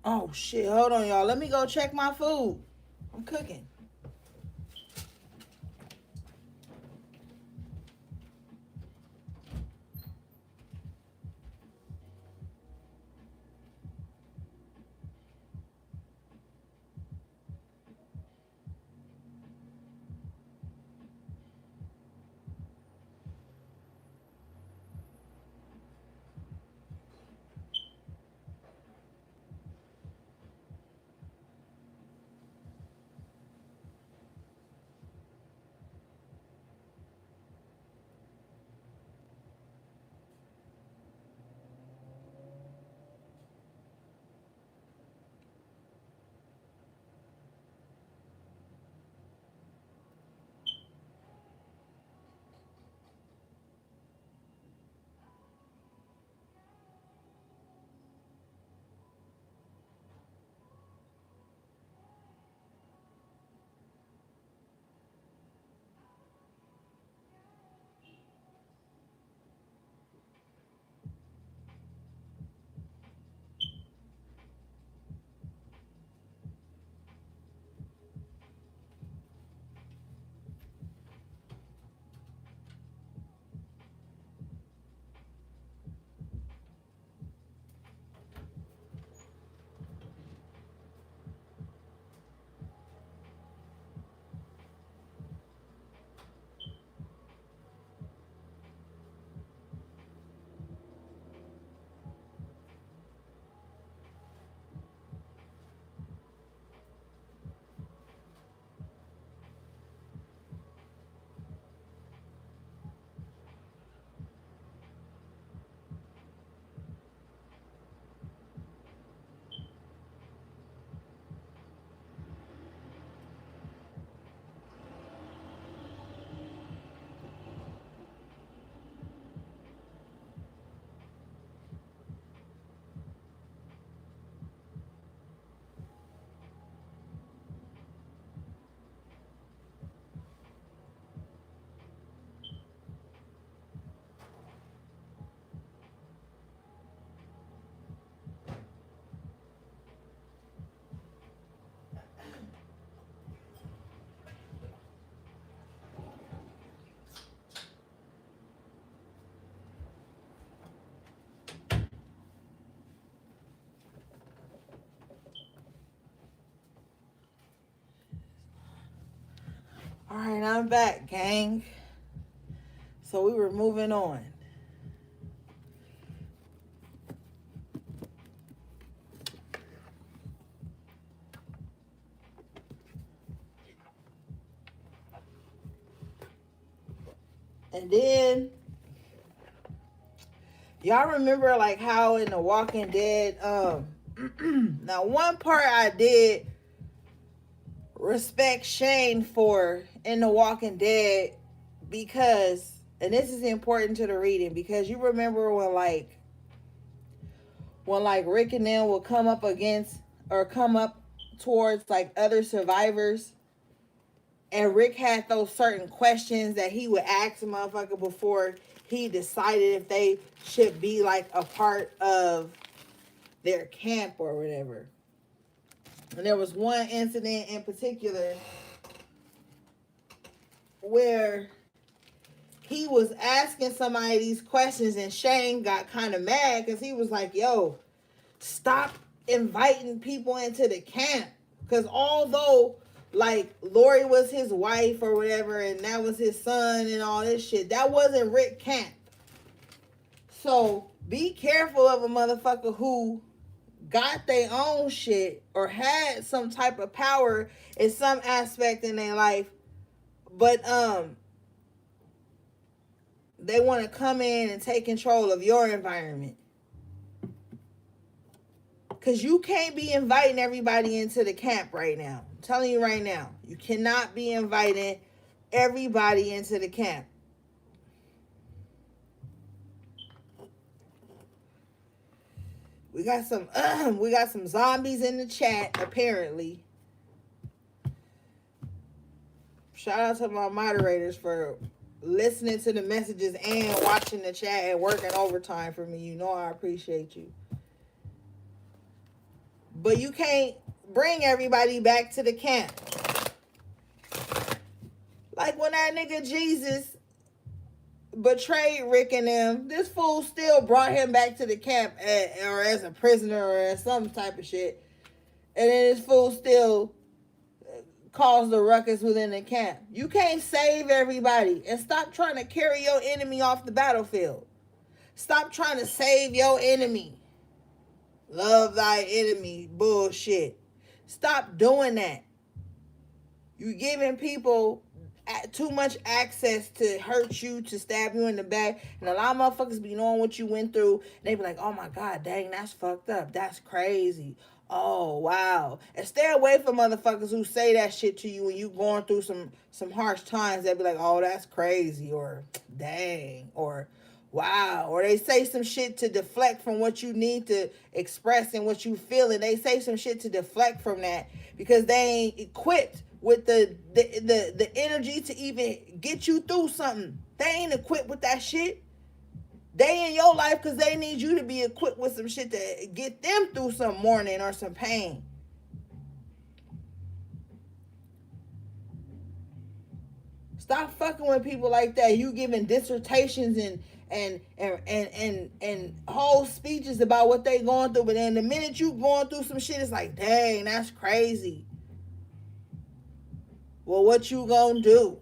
Oh shit, hold on, y'all. Let me go check my food. I'm cooking. All right, I'm back, gang. So we were moving on. And then y'all remember like how in The Walking Dead, now one part I did respect Shane for in The Walking Dead because, and this is important to the reading, because you remember when Rick and them would come up against or come up towards like other survivors, and Rick had those certain questions that he would ask a motherfucker before he decided if they should be like a part of their camp or whatever. And there was one incident in particular where he was asking somebody these questions, and Shane got kind of mad because he was like, yo, stop inviting people into the camp. Because although like Lori was his wife or whatever, and that was his son and all this shit, that wasn't Rick Camp. So be careful of a motherfucker who got their own shit or had some type of power in some aspect in their life, but they want to come in and take control of your environment. Because you can't be inviting everybody into the camp right now. I'm telling you right now. You cannot be inviting everybody into the camp. We got some zombies in the chat, apparently. Shout out to my moderators for listening to the messages and watching the chat and working overtime for me. You know I appreciate you. But you can't bring everybody back to the camp. Like when that nigga Jesus betrayed Rick and them, this fool still brought him back to the camp or as a prisoner or as some type of shit. And then this fool still caused the ruckus within the camp. You can't save everybody. And stop trying to carry your enemy off the battlefield. Stop trying to save your enemy. Love thy enemy bullshit. Stop doing that. You giving people too much access to hurt you, to stab you in the back. And a lot of motherfuckers be knowing what you went through. And they be like, oh my God, dang, that's fucked up. That's crazy. Oh, wow. And stay away from motherfuckers who say that shit to you when you going through some harsh times. They be like, oh, that's crazy. Or dang. Or wow. Or they say some shit to deflect from what you need to express and what you feel. And they say some shit to deflect from that because they ain't equipped with the energy to even get you through something. They ain't equipped with that shit. They in your life because they need you to be equipped with some shit to get them through some mourning or some pain. Stop fucking with people like that. You giving dissertations and whole speeches about what they going through, but then the minute you going through some shit, it's like, dang, that's crazy. Well, what you gonna do?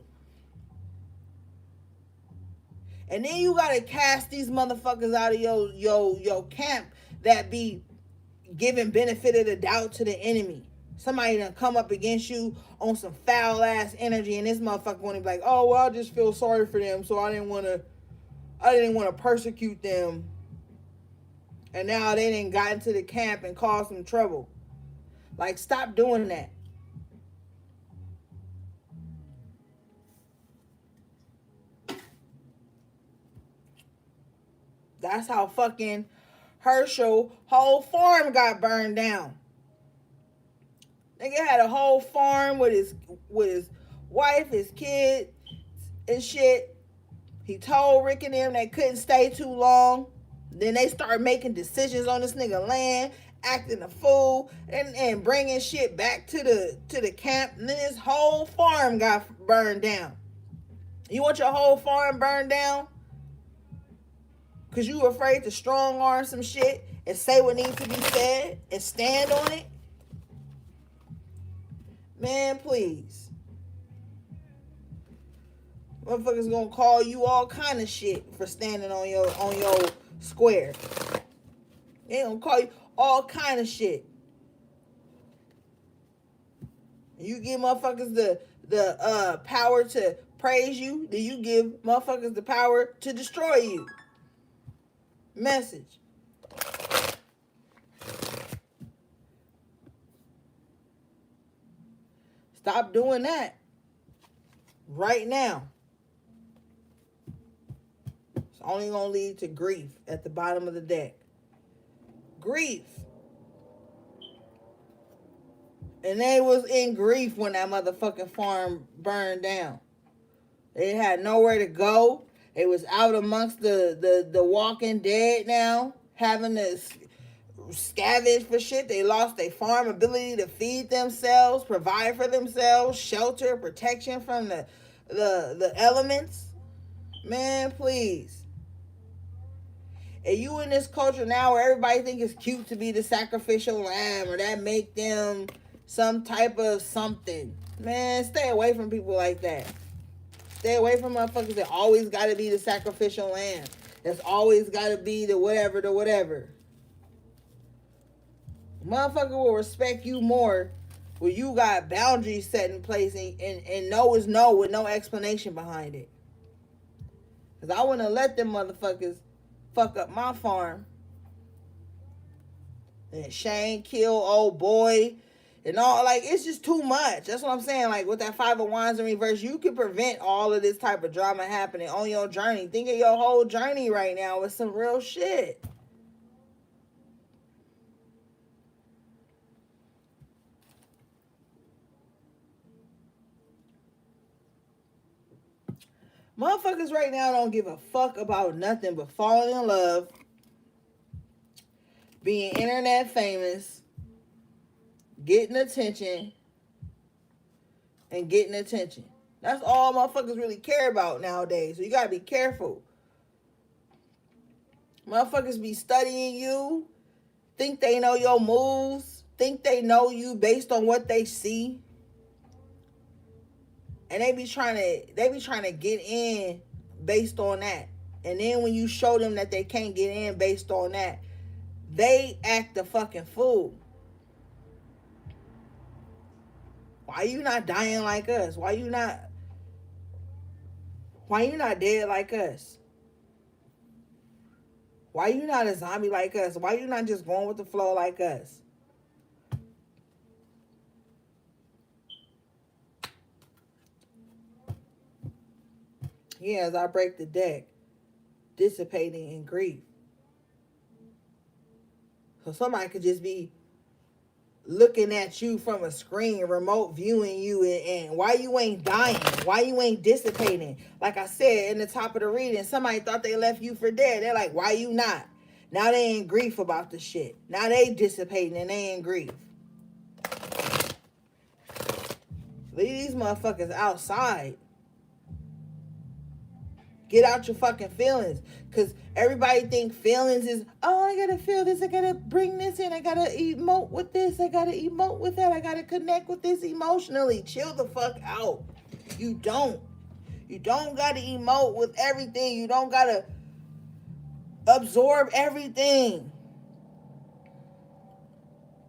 And then you gotta cast these motherfuckers out of your camp that be giving benefit of the doubt to the enemy. Somebody done come up against you on some foul ass energy, and this motherfucker wanna be like, oh well, I just feel sorry for them, so I didn't wanna persecute them. And now they done got into the camp and caused some trouble. Like, stop doing that. That's how fucking Herschel whole farm got burned down. Nigga had a whole farm with his wife, his kid, and shit. He told Rick and them they couldn't stay too long. Then they started making decisions on this nigga land, acting a fool, and bringing shit back to the camp. And then his whole farm got burned down. You want your whole farm burned down? Because you afraid to strong arm some shit and say what needs to be said and stand on it? Man, please. Motherfuckers gonna call you all kind of shit for standing on your square. They gonna call you all kind of shit. You give motherfuckers the power to praise you, then you give motherfuckers the power to destroy you. Message. Stop doing that right now. It's only gonna lead to grief at the bottom of the deck. Grief. And they was in grief when that motherfucking farm burned down. They had nowhere to go. They was out amongst the walking dead now, having to scavenge for shit. They lost their farm ability to feed themselves, provide for themselves, shelter, protection from the elements. Man, please. And you in this culture now where everybody think it's cute to be the sacrificial lamb or that make them some type of something. Man, stay away from people like that. Stay away from motherfuckers that always got to be the sacrificial lamb. That's always got to be the whatever, the whatever. Motherfucker will respect you more when you got boundaries set in place and no is no with no explanation behind it. Because I wouldn't have let them motherfuckers fuck up my farm. And Shane kill old boy. And all, like, it's just too much. That's what I'm saying. Like, with that Five of Wands in reverse, you can prevent all of this type of drama happening on your journey. Think of your whole journey right now with some real shit. Motherfuckers right now don't give a fuck about nothing but falling in love, being internet famous, getting attention, and getting attention. That's all motherfuckers really care about nowadays. So you gotta be careful. Motherfuckers be studying you, think they know your moves, think they know you based on what they see. And they be trying to get in based on that. And then when you show them that they can't get in based on that, they act a fucking fool. Why you not dying like us? Why you not dead like us? Why you not a zombie like us? Why you not just going with the flow like us? Yeah, as I break the deck, dissipating in grief. So somebody could just be looking at you from a screen, remote viewing you, and why you ain't dying, why you ain't dissipating. Like I said in the top of the reading, somebody thought they left you for dead. They're like, why you not? Now they in grief about the shit. Now they dissipating and they in grief. Leave these motherfuckers outside. Get out your fucking feelings. Because everybody think feelings is, oh, I gotta feel this, I gotta bring this in, I gotta emote with this, I gotta emote with that, I gotta connect with this emotionally. Chill the fuck out. You don't gotta emote with everything. You don't gotta absorb everything.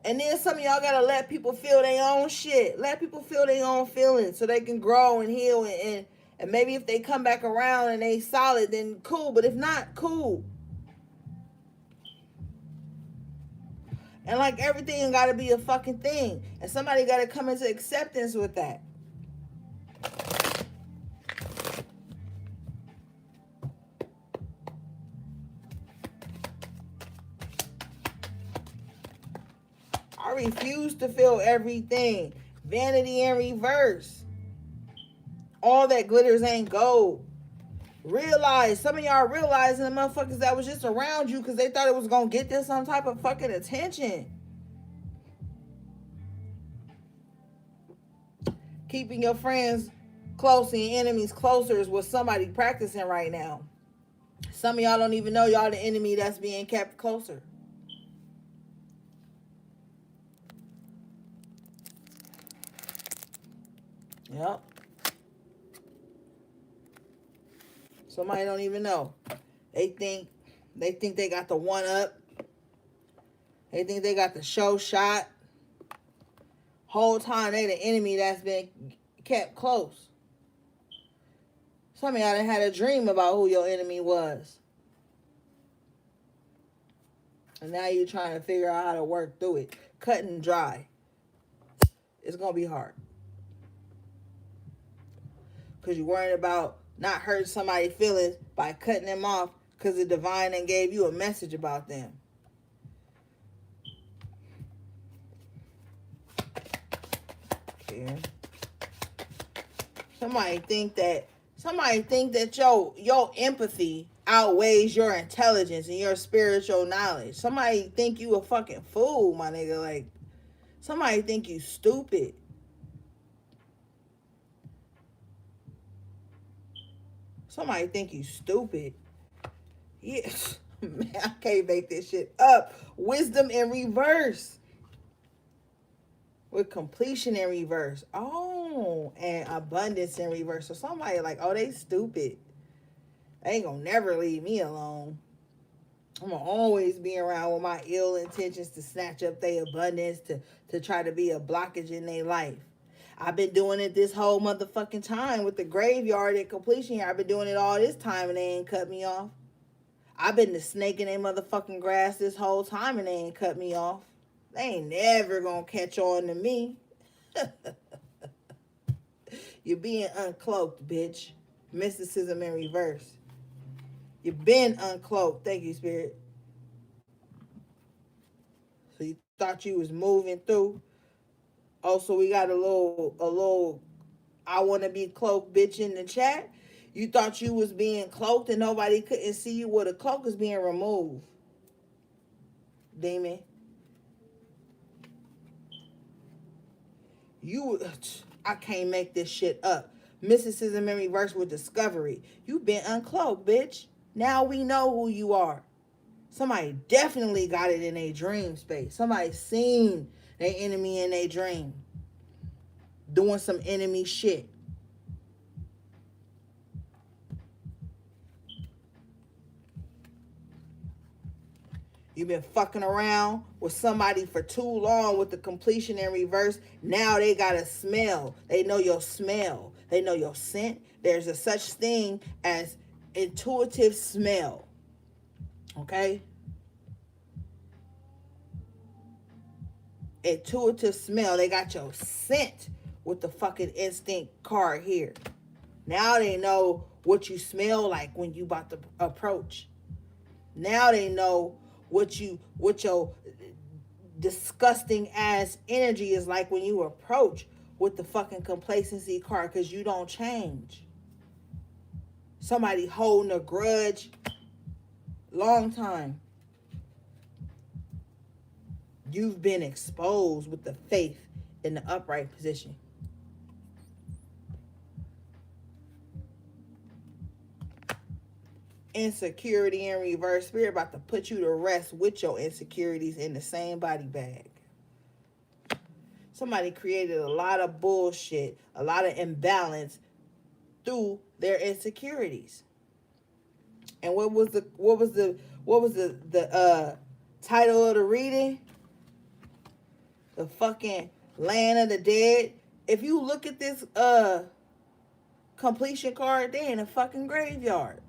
And then some of y'all gotta let people feel their own shit. Let people feel their own feelings so they can grow and heal. And maybe if they come back around and they solid, then cool. But if not, cool. And like everything gotta be a fucking thing. And somebody gotta come into acceptance with that. I refuse to feel everything. Vanity in reverse. All that glitters ain't gold. Realize, some of y'all realizing the motherfuckers that was just around you because they thought it was going to get them some type of fucking attention. Keeping your friends close and your enemies closer is what somebody practicing right now. Some of y'all don't even know y'all the enemy that's being kept closer. Yep. Somebody don't even know. They think they got the one up. They think they got the show shot. Whole time they the enemy that's been kept close. Some of y'all done had a dream about who your enemy was. And now you're trying to figure out how to work through it. Cut and dry. It's going to be hard. Because you're worried about not hurting somebody's feelings by cutting them off because the divine then gave you a message about them. Okay. Somebody think that your empathy outweighs your intelligence and your spiritual knowledge. Somebody think you a fucking fool, my nigga. Like, somebody think you stupid. Somebody think you stupid. Yes. Man, I can't make this shit up. Wisdom in reverse. With completion in reverse. Oh, and abundance in reverse. So somebody like, oh, they stupid. They ain't gonna never leave me alone. I'm gonna always be around with my ill intentions to snatch up their abundance, to try to be a blockage in their life. I've been doing it this whole motherfucking time with the graveyard at completion here. I've been doing it all this time and they ain't cut me off. I've been the snake in their motherfucking grass this whole time and they ain't cut me off. They ain't never gonna catch on to me. You're being uncloaked, bitch. Mysticism in reverse. You've been uncloaked. Thank you, Spirit. So you thought you was moving through. Also, we got a little I want to be cloaked bitch in the chat. You thought you was being cloaked and nobody couldn't see you. Well, the cloak is being removed. Demon. I can't make this shit up. Mysticism in reverse with discovery. You've been uncloaked, bitch. Now we know who you are. Somebody definitely got it in a dream space. Somebody seen their enemy in their dream doing some enemy shit. You've been fucking around with somebody for too long with the completion in reverse. Now they got a smell. They know your smell. They know your scent. There's a such thing as intuitive smell. Okay? Intuitive smell. They got your scent with the fucking instinct card here. Now they know what you smell like when you about to approach. Now they know what your disgusting ass energy is like when you approach with the fucking complacency card, because you don't change. Somebody holding a grudge long time. You've been exposed with the faith in the upright position. Insecurity in reverse. Spirit about to put you to rest with your insecurities in the same body bag. Somebody created a lot of bullshit, a lot of imbalance through their insecurities. And what was the title of the reading? The fucking land of the dead. If you look at this completion card, they in a fucking graveyard.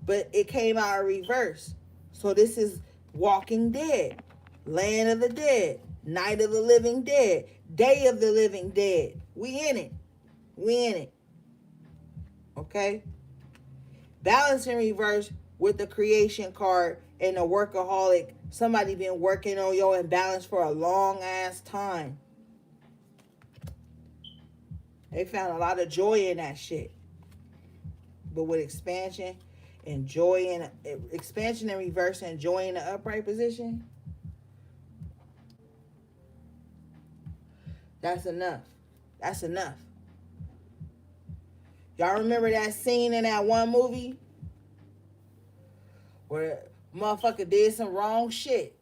But it came out in reverse. So this is Walking Dead, Land of the Dead, Night of the Living Dead, Day of the Living Dead. We in it. We in it. Okay? Balance in reverse with the creation card and the workaholic. Somebody been working on your imbalance for a long ass time. They found a lot of joy in that shit. But with expansion, expansion in reverse and joy in the upright position, that's enough. That's enough. Y'all remember that scene in that one movie where motherfucker did some wrong shit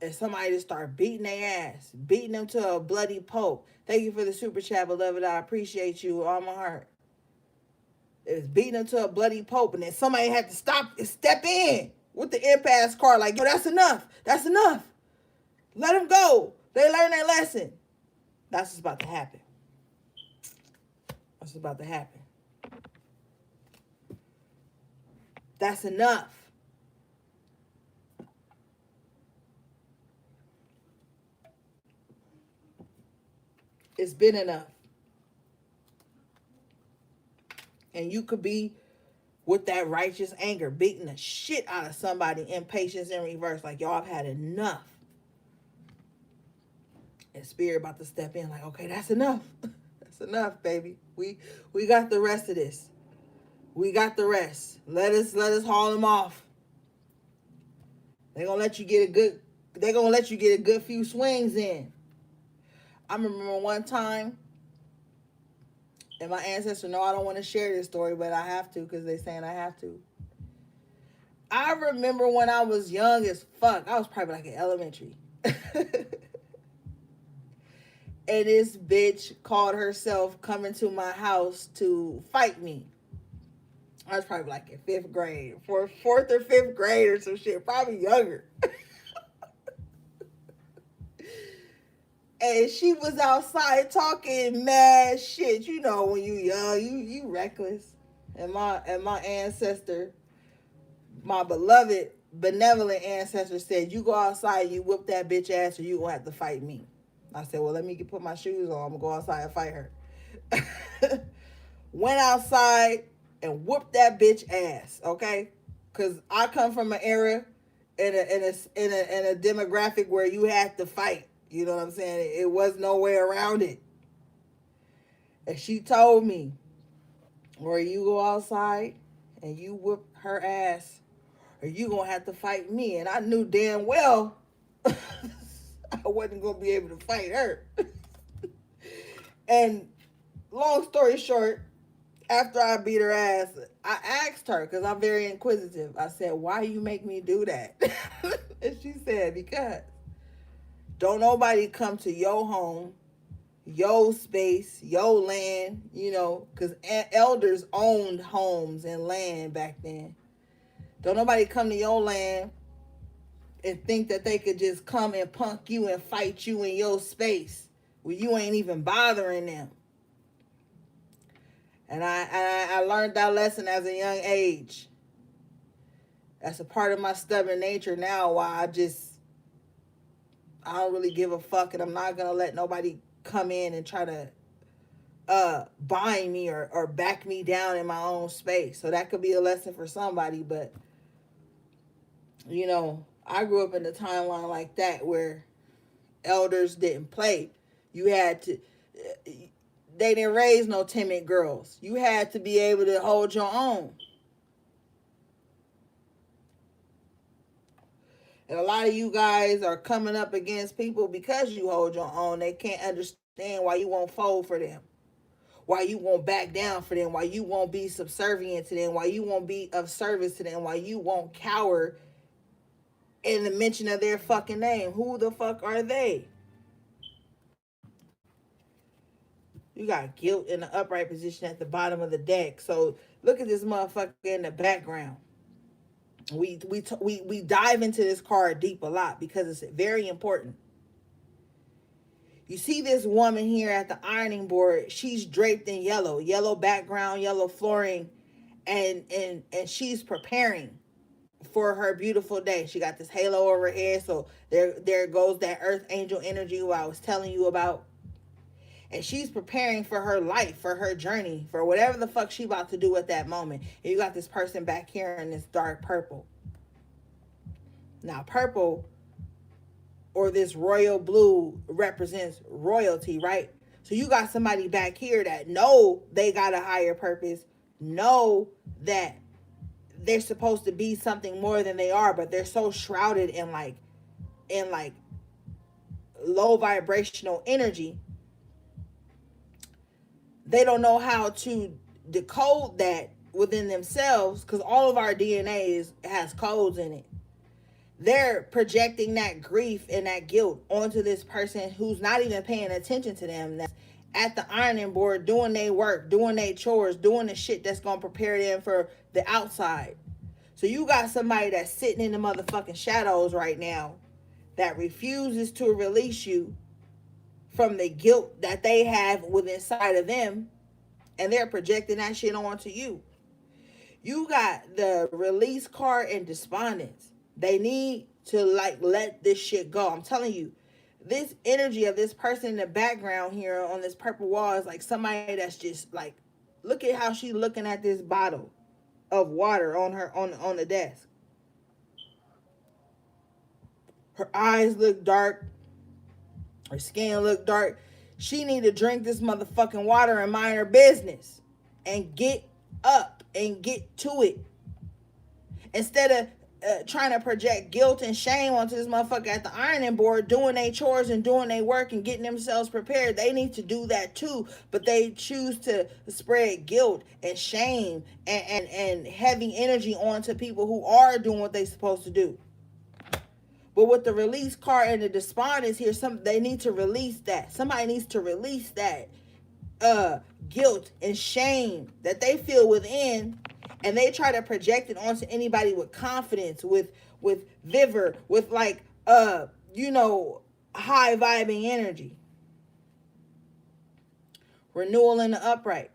and somebody just started beating their ass, beating them to a bloody pulp? Thank you for the super chat, beloved. I appreciate you with all my heart. It was beating them to a bloody pulp, and then somebody had to step in with the impasse card, like, yo, that's enough. That's enough. Let them go. They learned their lesson. That's what's about to happen. That's what's about to happen. That's enough. It's been enough. And you could be with that righteous anger, beating the shit out of somebody, impatience in reverse, like, y'all have had enough. And spirit about to step in, like, okay, that's enough. That's enough, baby. We got the rest of this. We got the rest. Let us haul them off. They're gonna let you get a good few swings in. I remember one time, and my ancestors know I don't want to share this story, but I have to because they're saying I have to. I remember when I was young as fuck. I was probably like in elementary. And this bitch called herself coming to my house to fight me. I was probably like in fifth grade, fourth or fifth grade or some shit, probably younger. And she was outside talking mad shit. You know, when you young, you reckless. And my ancestor, my beloved, benevolent ancestor said, you go outside, you whip that bitch ass, or you gonna have to fight me. I said, well, let me put my shoes on. I'm gonna go outside and fight her. Went outside and whooped that bitch ass, okay? Because I come from an era in a demographic where you had to fight. You know what I'm saying? It was no way around it. And she told me, or you go outside and you whoop her ass, or you gonna have to fight me. And I knew damn well I wasn't gonna be able to fight her. And long story short, after I beat her ass, I asked her, because I'm very inquisitive. I said, why you make me do that? And she said, because don't nobody come to your home, your space, your land, because elders owned homes and land back then. Don't nobody come to your land and think that they could just come and punk you and fight you in your space where you ain't even bothering them. And I learned that lesson as a young age. That's a part of my stubborn nature now, why I don't really give a fuck, and I'm not gonna let nobody come in and try to bind me or back me down in my own space. So that could be a lesson for somebody, but I grew up in a timeline like that where elders didn't play. You had to, they didn't raise no timid girls. You had to be able to hold your own. And a lot of you guys are coming up against people because you hold your own. They can't understand why you won't fold for them, why you won't back down for them, why you won't be subservient to them, why you won't be of service to them, why you won't cower in the mention of their fucking name. Who the fuck are they? You got guilt in the upright position at the bottom of the deck. So look at this motherfucker in the background. We dive into this card deep a lot because it's very important. You see this woman here at the ironing board. She's draped in yellow background, yellow flooring, and she's preparing for her beautiful day. She got this halo over her head, so there goes that earth angel energy who I was telling you about. And she's preparing for her life, for her journey, for whatever the fuck she about to do at that moment. And you got this person back here in this dark purple. Now, purple or this royal blue represents royalty, right? So you got somebody back here that know they got a higher purpose, know that they're supposed to be something more than they are, but they're so shrouded in like low vibrational energy. They don't know how to decode that within themselves, because all of our DNA has codes in it. They're projecting that grief and that guilt onto this person who's not even paying attention to them, that's at the ironing board doing their work, doing their chores, doing the shit that's going to prepare them for the outside. So you got somebody that's sitting in the motherfucking shadows right now that refuses to release you from the guilt that they have within inside of them, and they're projecting that shit onto you. You got the release card and despondence. They need to let this shit go. I'm telling you, this energy of this person in the background here on this purple wall is like somebody that's just like, look at how she's looking at this bottle of water on her on the desk. Her eyes look dark. Her skin look dark. She need to drink this motherfucking water and mind her business and get up and get to it. Instead of trying to project guilt and shame onto this motherfucker at the ironing board, doing their chores and doing their work and getting themselves prepared. They need to do that too, but they choose to spread guilt and shame and heavy energy onto people who are doing what they're supposed to do. But with the release card and the despondence here, they need to release that. Somebody needs to release that guilt and shame that they feel within, and they try to project it onto anybody with confidence, with vigor, with high vibing energy. Renewal in the upright.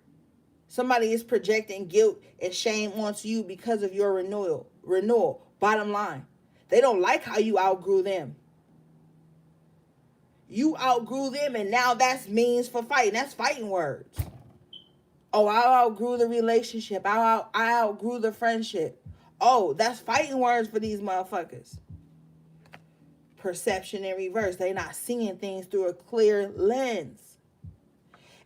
Somebody is projecting guilt and shame onto you because of your renewal. Bottom line. They don't like how you outgrew them. You outgrew them, and now that's means for fighting. That's fighting words. Oh, I outgrew the relationship. I outgrew the friendship. Oh, that's fighting words for these motherfuckers. Perception in reverse. They're not seeing things through a clear lens.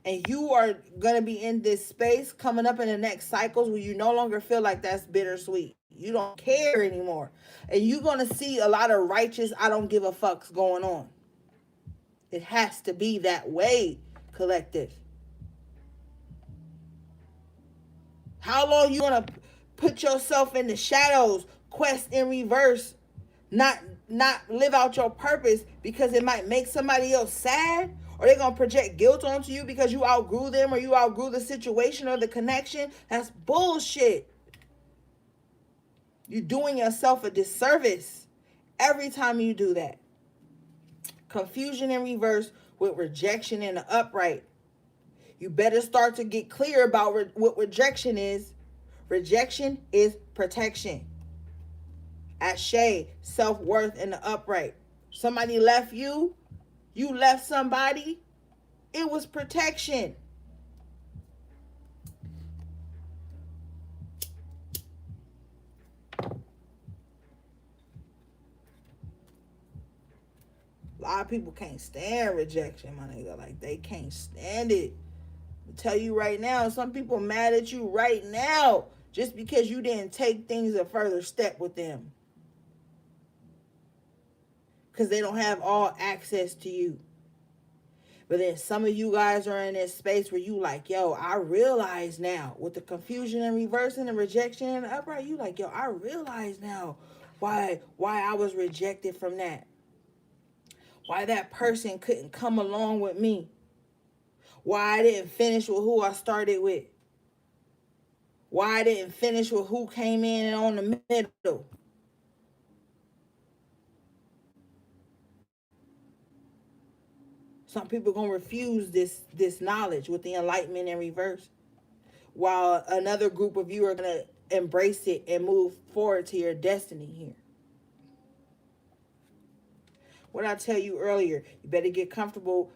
And you are going to be in this space coming up in the next cycles where you no longer feel like that's bittersweet. You don't care anymore. And you're going to see a lot of righteous, I don't give a fucks going on. It has to be that way. collective. How long you gonna put yourself in the shadows, quest in reverse, not not live out your purpose because it might make somebody else sad? Or they gonna project guilt onto you because you outgrew them or you outgrew the situation or the connection? That's bullshit. You're doing yourself a disservice every time you do that. Confusion in reverse with rejection in the upright. You better start to get clear about what rejection is. Rejection is protection. Ashe, self-worth in the upright. Somebody left you, you left somebody, it was protection. A lot of people can't stand rejection, my nigga. Like, they can't stand it. I'll tell you right now, some people mad at you right now just because you didn't take things a further step with them. Because they don't have all access to you. But then some of you guys are in this space where you like, yo, I realize now with the confusion and reverse and the rejection and the upright, you like, yo, I realize now why I was rejected from that. Why that person couldn't come along with me. Why I didn't finish with who I started with. Why I didn't finish with who came in on the middle. Some people gonna refuse this knowledge with the enlightenment in reverse, while another group of you are gonna embrace it and move forward to your destiny here. What I tell you earlier, you better get comfortable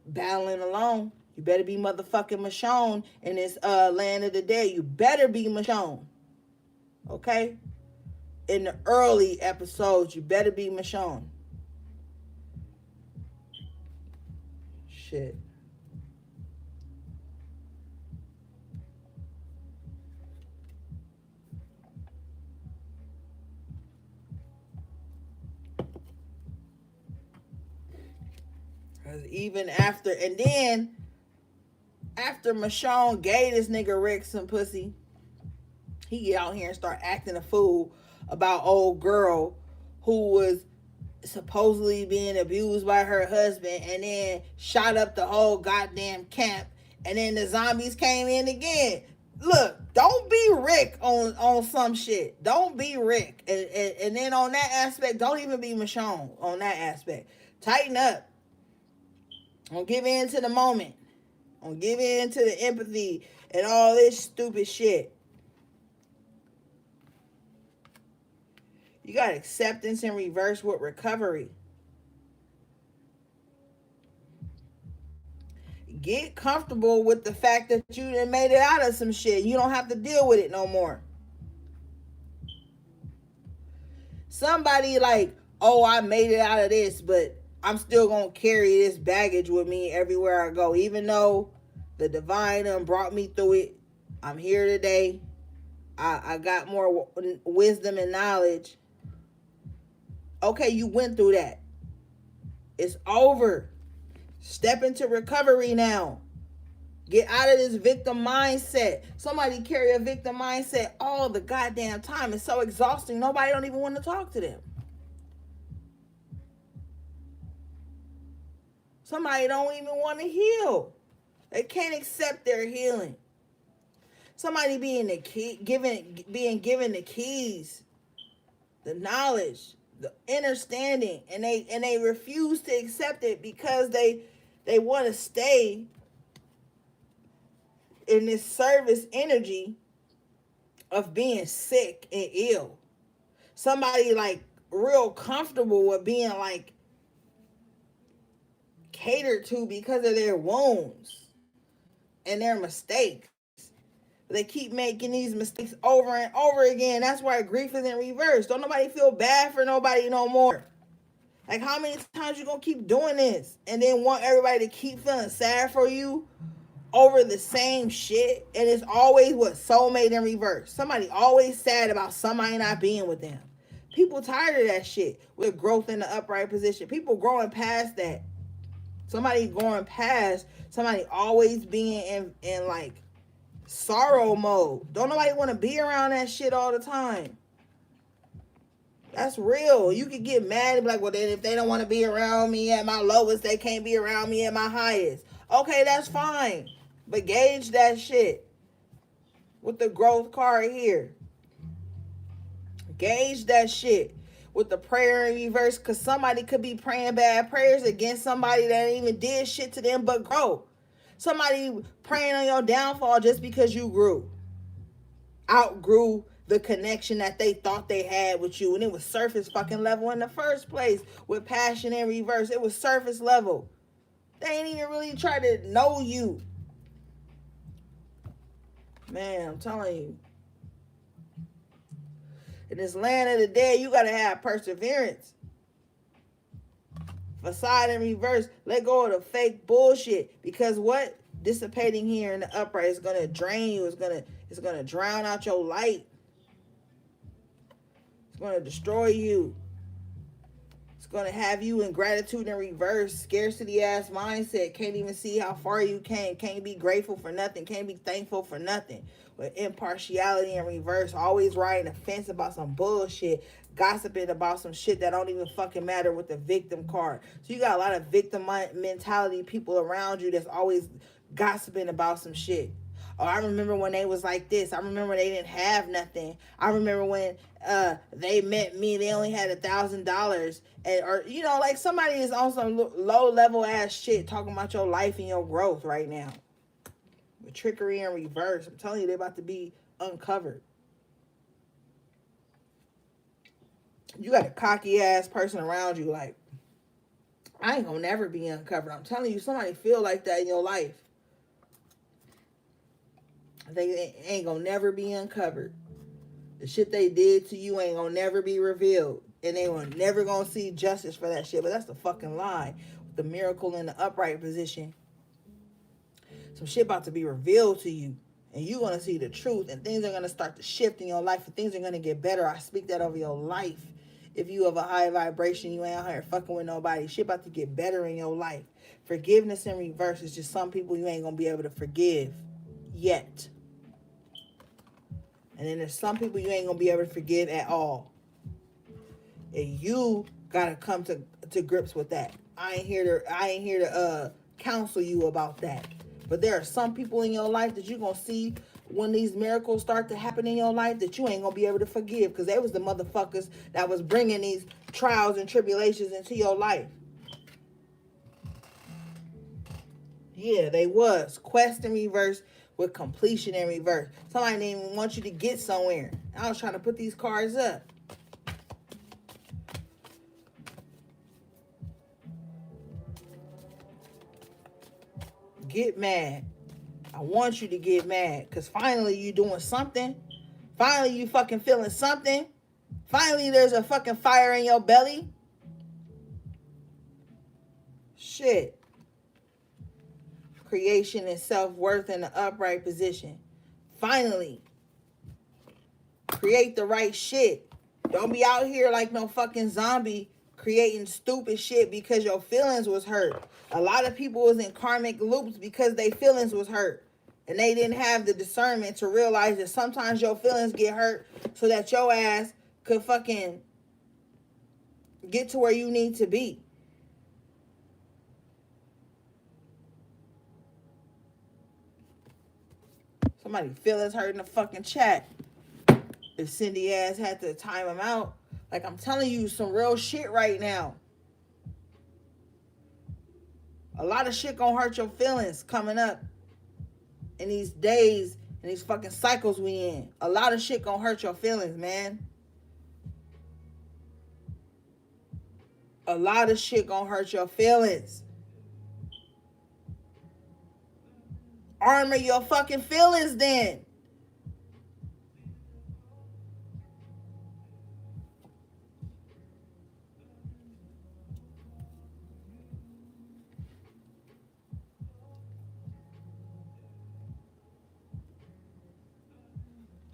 battling alone. You better be motherfucking Michonne in this land of the dead. You better be Michonne. Okay? In the early episodes, you better be Michonne. Shit. Because even after, and then after Michonne gave this nigga Rick some pussy, he get out here and start acting a fool about old girl who was supposedly being abused by her husband and then shot up the whole goddamn camp, and then the zombies came in again. Look, don't be Rick on some shit. Don't be Rick. And then on that aspect, don't even be Michonne on that aspect. Tighten up. Don't give in to the moment. Don't give in to the empathy and all this stupid shit. You got acceptance in reverse with recovery. Get comfortable with the fact that you done made it out of some shit. You don't have to deal with it no more. Somebody like, oh, I made it out of this, but I'm still going to carry this baggage with me everywhere I go. Even though the divine done brought me through it, I'm here today. I got more wisdom and knowledge. Okay, you went through that. It's over. Step into recovery now. Get out of this victim mindset. Somebody carry a victim mindset all the goddamn time. It's so exhausting. Nobody don't even want to talk to them. Somebody don't even want to heal. They can't accept their healing. Somebody being given the keys, the knowledge, the understanding, and they refuse to accept it because they want to stay in this service energy of being sick and ill. Somebody like real comfortable with being like catered to because of their wounds and their mistakes. They keep making these mistakes over and over again. That's why grief is in reverse. Don't nobody feel bad for nobody no more. Like, how many times you gonna keep doing this and then want everybody to keep feeling sad for you over the same shit? And it's always what? Soulmate in reverse. Somebody always sad about somebody not being with them. People tired of that shit with growth in the upright position. People growing past that. Somebody going past, somebody always being in like sorrow mode. Don't nobody want to be around that shit all the time. That's real. You could get mad and be like, well, then if they don't want to be around me at my lowest, they can't be around me at my highest. Okay, that's fine. But gauge that shit with the growth card here. Gauge that shit with the prayer in reverse, because somebody could be praying bad prayers against somebody that ain't even did shit to them but grow. Somebody praying on your downfall just because you outgrew the connection that they thought they had with you, and it was surface fucking level in the first place. With passion in reverse, it was surface level. They ain't even really try to know you. Man, I'm telling you, in this land of the dead, you gotta have perseverance. Facade in reverse. Let go of the fake bullshit. Because what? Dissipating here in the upright is gonna drain you. It's gonna drown out your light. It's gonna destroy you. It's gonna have you in gratitude in reverse. Scarcity ass mindset. Can't even see how far you came. Can't be grateful for nothing. Can't be thankful for nothing. With impartiality in reverse. Always riding the fence about some bullshit. Gossiping about some shit that don't even fucking matter with the victim card. So you got a lot of victim mentality people around you that's always gossiping about some shit. Oh, I remember when they was like this. I remember they didn't have nothing. I remember when they met me, they only had $1,000. And, or, you know, like somebody is on some low level ass shit talking about your life and your growth right now. With trickery in reverse. I'm telling you, they're about to be uncovered. You got a cocky ass person around you like, I ain't gonna never be uncovered. I'm telling you, somebody feel like that in your life. They ain't gonna never be uncovered. The shit they did to you ain't gonna never be revealed. And they were never gonna see justice for that shit. But that's the fucking lie. With the miracle in the upright position. Some shit about to be revealed to you. And you're gonna see the truth. And things are gonna start to shift in your life. And things are gonna get better. I speak that over your life. If you have a high vibration, you ain't out here fucking with nobody. Shit about to get better in your life. Forgiveness in reverse is just some people you ain't gonna be able to forgive yet. And then there's some people you ain't gonna be able to forgive at all. And you gotta come to grips with that. I ain't here to counsel you about that. But there are some people in your life that you're gonna see when these miracles start to happen in your life that you ain't gonna be able to forgive, because they was the motherfuckers that was bringing these trials and tribulations into your life. Yeah, they was. Quest in reverse with completion in reverse. Somebody didn't even want you to get somewhere. I was trying to put these cards up. Get mad. I want you to get mad, because finally you doing something. Finally you fucking feeling something. Finally there's a fucking fire in your belly. Shit. Creation and self-worth in the upright position. Finally. Create the right shit. Don't be out here like no fucking zombie creating stupid shit because your feelings was hurt. A lot of people was in karmic loops because their feelings was hurt. And they didn't have the discernment to realize that sometimes your feelings get hurt so that your ass could fucking get to where you need to be. Somebody feelings hurt in the fucking chat. If Cindy ass had to time them out. Like, I'm telling you some real shit right now. A lot of shit gonna hurt your feelings coming up in these days and these fucking cycles we in. A lot of shit gonna hurt your feelings, man. A lot of shit gonna hurt your feelings. Armor your fucking feelings then.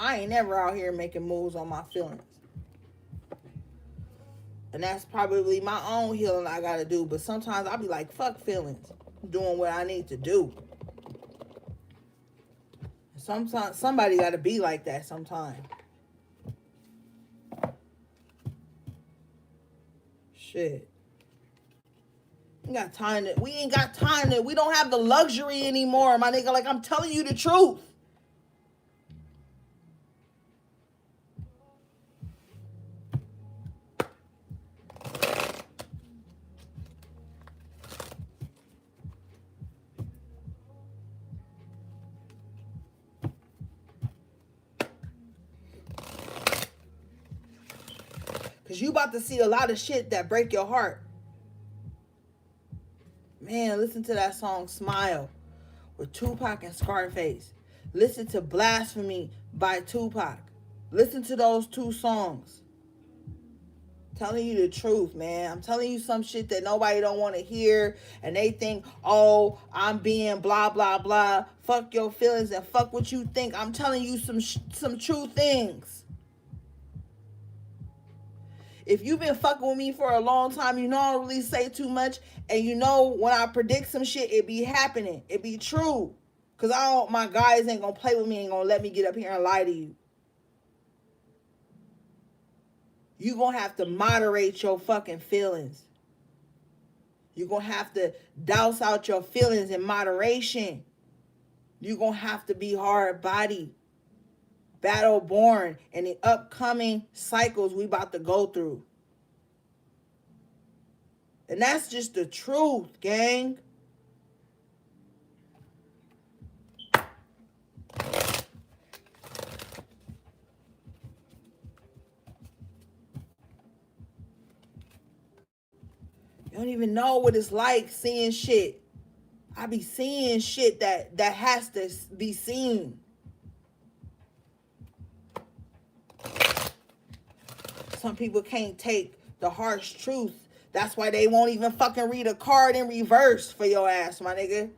I ain't never out here making moves on my feelings. And that's probably my own healing I gotta do. But sometimes I'll be like, fuck feelings. I'm doing what I need to do. Sometimes somebody gotta be like that sometimes. Shit. We ain't got time to, we don't have the luxury anymore, my nigga. Like, I'm telling you the truth. Cause you about to see a lot of shit that break your heart. Man, listen to that song Smile with Tupac and Scarface. Listen to Blasphemy by Tupac. Listen to those two songs. I'm telling you the truth, man. I'm telling you some shit that nobody don't want to hear, and they think, oh, I'm being blah blah blah. Fuck your feelings and fuck what you think. I'm telling you some true things. If you've been fucking with me for a long time, you know I don't really say too much. And you know when I predict some shit, it be happening. It be true. Cause my guys ain't gonna play with me, ain't gonna let me get up here and lie to you. You gonna have to moderate your fucking feelings. You gonna have to douse out your feelings in moderation. You gonna have to be hard body, battle born in the upcoming cycles we about to go through. And that's just the truth, gang. You don't even know what it's like seeing shit. I be seeing shit that has to be seen. Some people can't take the harsh truth. That's why they won't even fucking read a card in reverse for your ass, my nigga.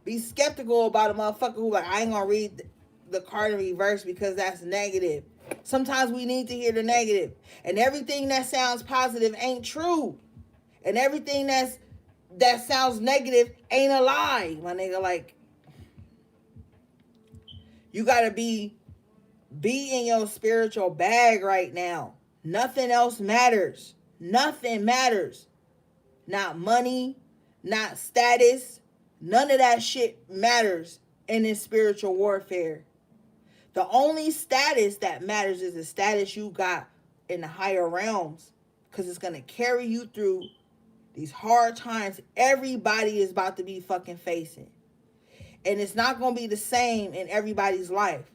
Be skeptical about a motherfucker who like, I ain't gonna read the card in reverse because that's negative. Sometimes we need to hear the negative. And everything that sounds positive ain't true. And everything that sounds negative ain't a lie, my nigga. Like, you gotta be in your spiritual bag right now. Nothing else matters. Nothing matters. Not money, not status. None of that shit matters in this spiritual warfare. The only status that matters is the status you got in the higher realms. Because it's going to carry you through these hard times everybody is about to be fucking facing. And it's not going to be the same in everybody's life.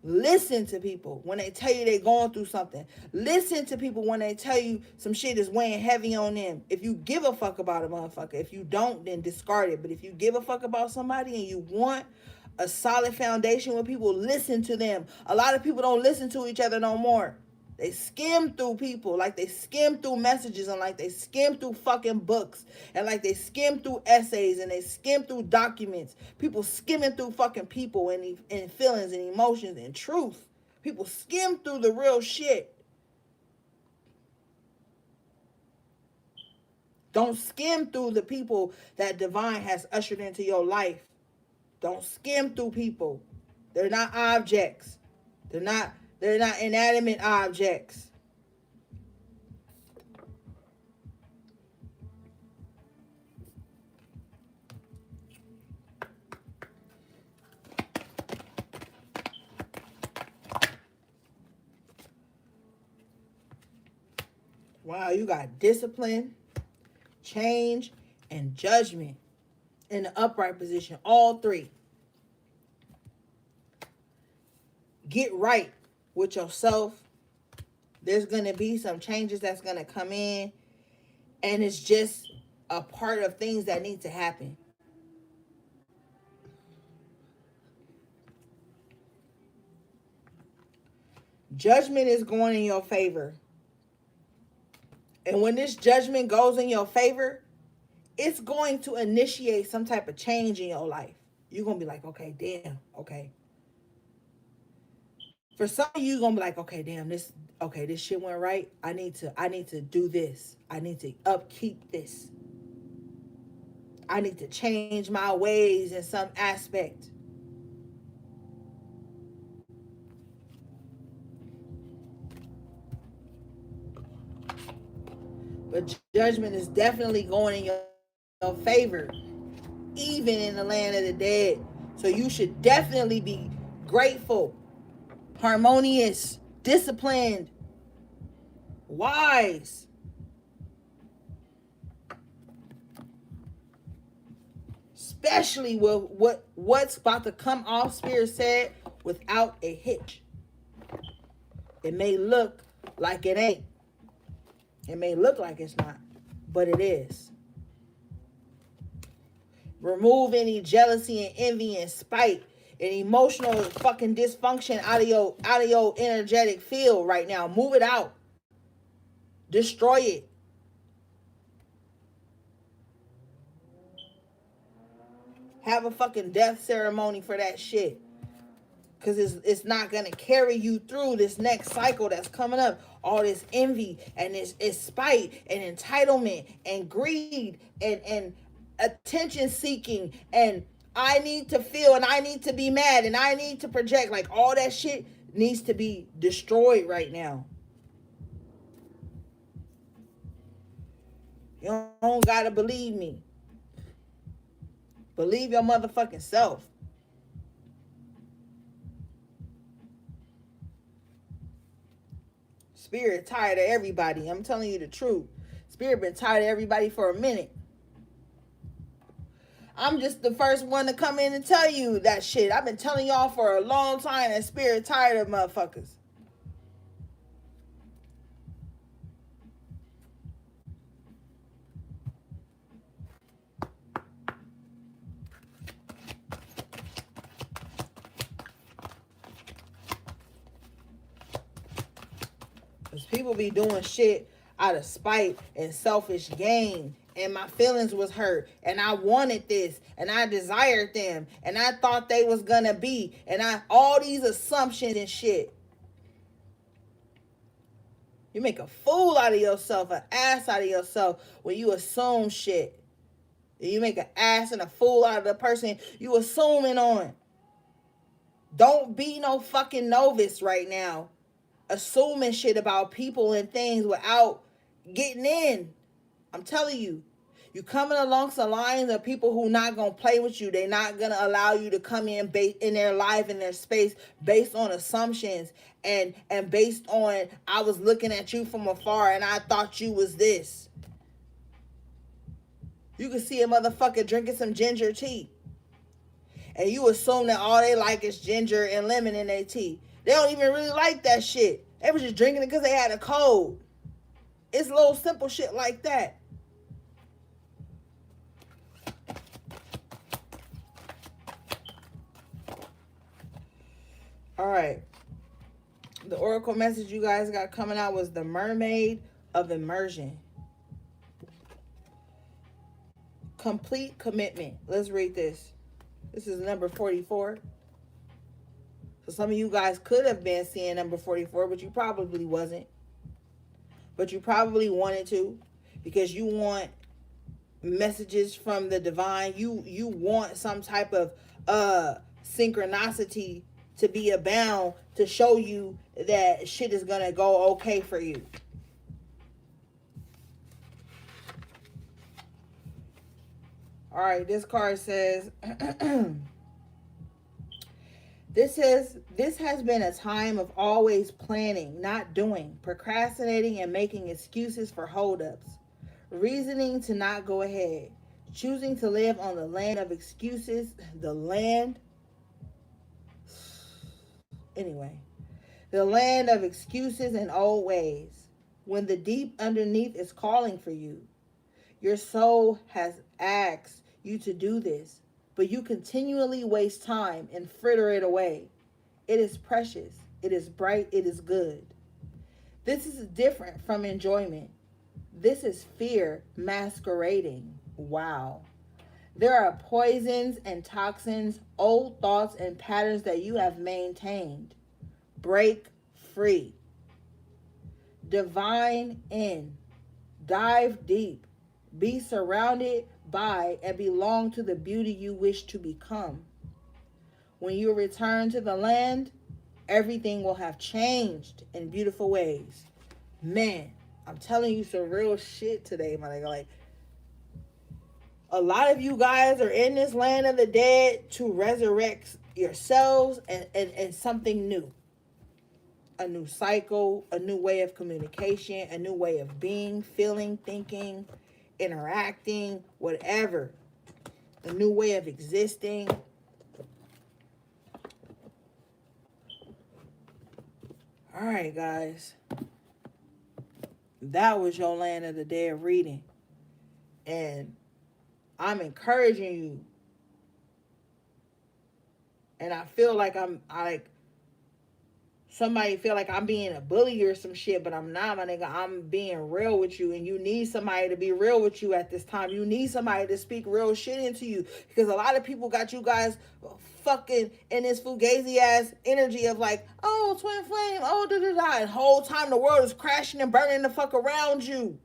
Listen to people when they tell you they're going through something. Listen to people when they tell you some shit is weighing heavy on them. If you give a fuck about a motherfucker, if you don't, then discard it. But if you give a fuck about somebody and you want a solid foundation with people, listen to them. A lot of people don't listen to each other no more. They skim through people, like they skim through messages, and like they skim through fucking books, and like they skim through essays, and they skim through documents. People skimming through fucking people and feelings and emotions and truth. People skim through the real shit. Don't skim through the people that divine has ushered into your life. Don't skim through people. They're not objects. They're not inanimate objects. Wow, you got discipline, change, and judgment in the upright position. All three. Get right with yourself. There's going to be some changes that's going to come in. And it's just a part of things that need to happen. Judgment is going in your favor. And when this judgment goes in your favor, it's going to initiate some type of change in your life. You're going to be like, okay, damn, okay. For some of you, gonna be like, okay, damn, this shit went right. I need to do this. I need to upkeep this. I need to change my ways in some aspect. But judgment is definitely going in your favor, even in the land of the dead. So you should definitely be grateful, harmonious, disciplined, wise. Especially with what's about to come off, Spirit said, without a hitch. It may look like it ain't. It may look like it's not, but it is. Remove any jealousy and envy and spite and emotional fucking dysfunction out of your energetic field right now. Move it out. Destroy it. Have a fucking death ceremony for that shit. Because it's not going to carry you through this next cycle that's coming up. All this envy and this spite and entitlement and greed and attention seeking and I need to feel and I need to be mad and I need to project. Like all that shit needs to be destroyed right now. You don't got to believe me. Believe your motherfucking self. Spirit tired of everybody. I'm telling you the truth. Spirit been tired of everybody for a minute. I'm just the first one to come in and tell you that shit. I've been telling y'all for a long time that Spirit tired of motherfuckers. Because people be doing shit out of spite and selfish gain. And my feelings was hurt. And I wanted this. And I desired them. And I thought they was gonna be. And all these assumptions and shit. You make a fool out of yourself, an ass out of yourself when you assume shit. You make an ass and a fool out of the person you assuming on. Don't be no fucking novice right now. Assuming shit about people and things without getting in. I'm telling you. You coming along some lines of people who not going to play with you. They're not going to allow you to come in in their life, in their space, based on assumptions and based on, I was looking at you from afar and I thought you was this. You can see a motherfucker drinking some ginger tea. And you assume that all they like is ginger and lemon in their tea. They don't even really like that shit. They were just drinking it because they had a cold. It's little simple shit like that. All right. The oracle message you guys got coming out was the Mermaid of Immersion. Complete commitment. Let's read this. This is number 44. So some of you guys could have been seeing number 44, but you probably wasn't. But you probably wanted to, because you want messages from the divine. You want some type of synchronicity to be abound to show you that shit is gonna go okay for you. All right, this card says This has been a time of always planning, not doing, procrastinating, and making excuses for holdups, reasoning to not go ahead, choosing to live on the land of excuses, the land of excuses and old ways, when the deep underneath is calling for you. Your soul has asked you to do this, but you continually waste time and fritter it away. It is precious. It is bright. It is good. This is different from enjoyment. This is fear masquerading. Wow. There are poisons and toxins, old thoughts and patterns that you have maintained. break free, divine in, dive deep, be surrounded by and belong to the beauty you wish to become. When you return to the land, everything will have changed in beautiful ways. Man, I'm telling you some real shit today, my nigga. Like, a lot of you guys are in this land of the dead to resurrect yourselves and something new. A new cycle, a new way of communication, a new way of being, feeling, thinking, interacting, whatever. A new way of existing. All right, guys. That was your Land of the Dead reading. And I'm encouraging you. And I feel like somebody feel like I'm being a bully or some shit, but I'm not, my nigga. I'm being real with you, and you need somebody to be real with you at this time. You need somebody to speak real shit into you, because a lot of people got you guys fucking in this fugazi ass energy of like, oh, twin flame, oh, da da da, and the whole time the world is crashing and burning the fuck around you.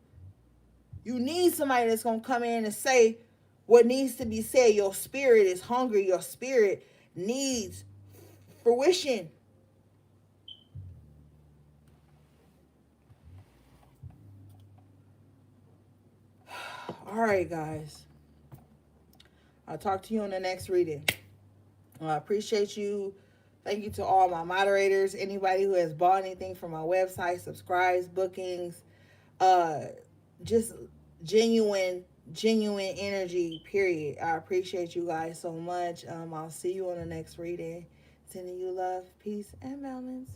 You need somebody that's gonna come in and say what needs to be said. Your spirit is hungry. Your spirit needs fruition. All right, guys. I'll talk to you on the next reading. I appreciate you. Thank you to all my moderators, anybody who has bought anything from my website, subscribes, bookings, just genuine energy, period. I appreciate you guys so much. I'll see you on the next reading. Sending you love, peace, and balance.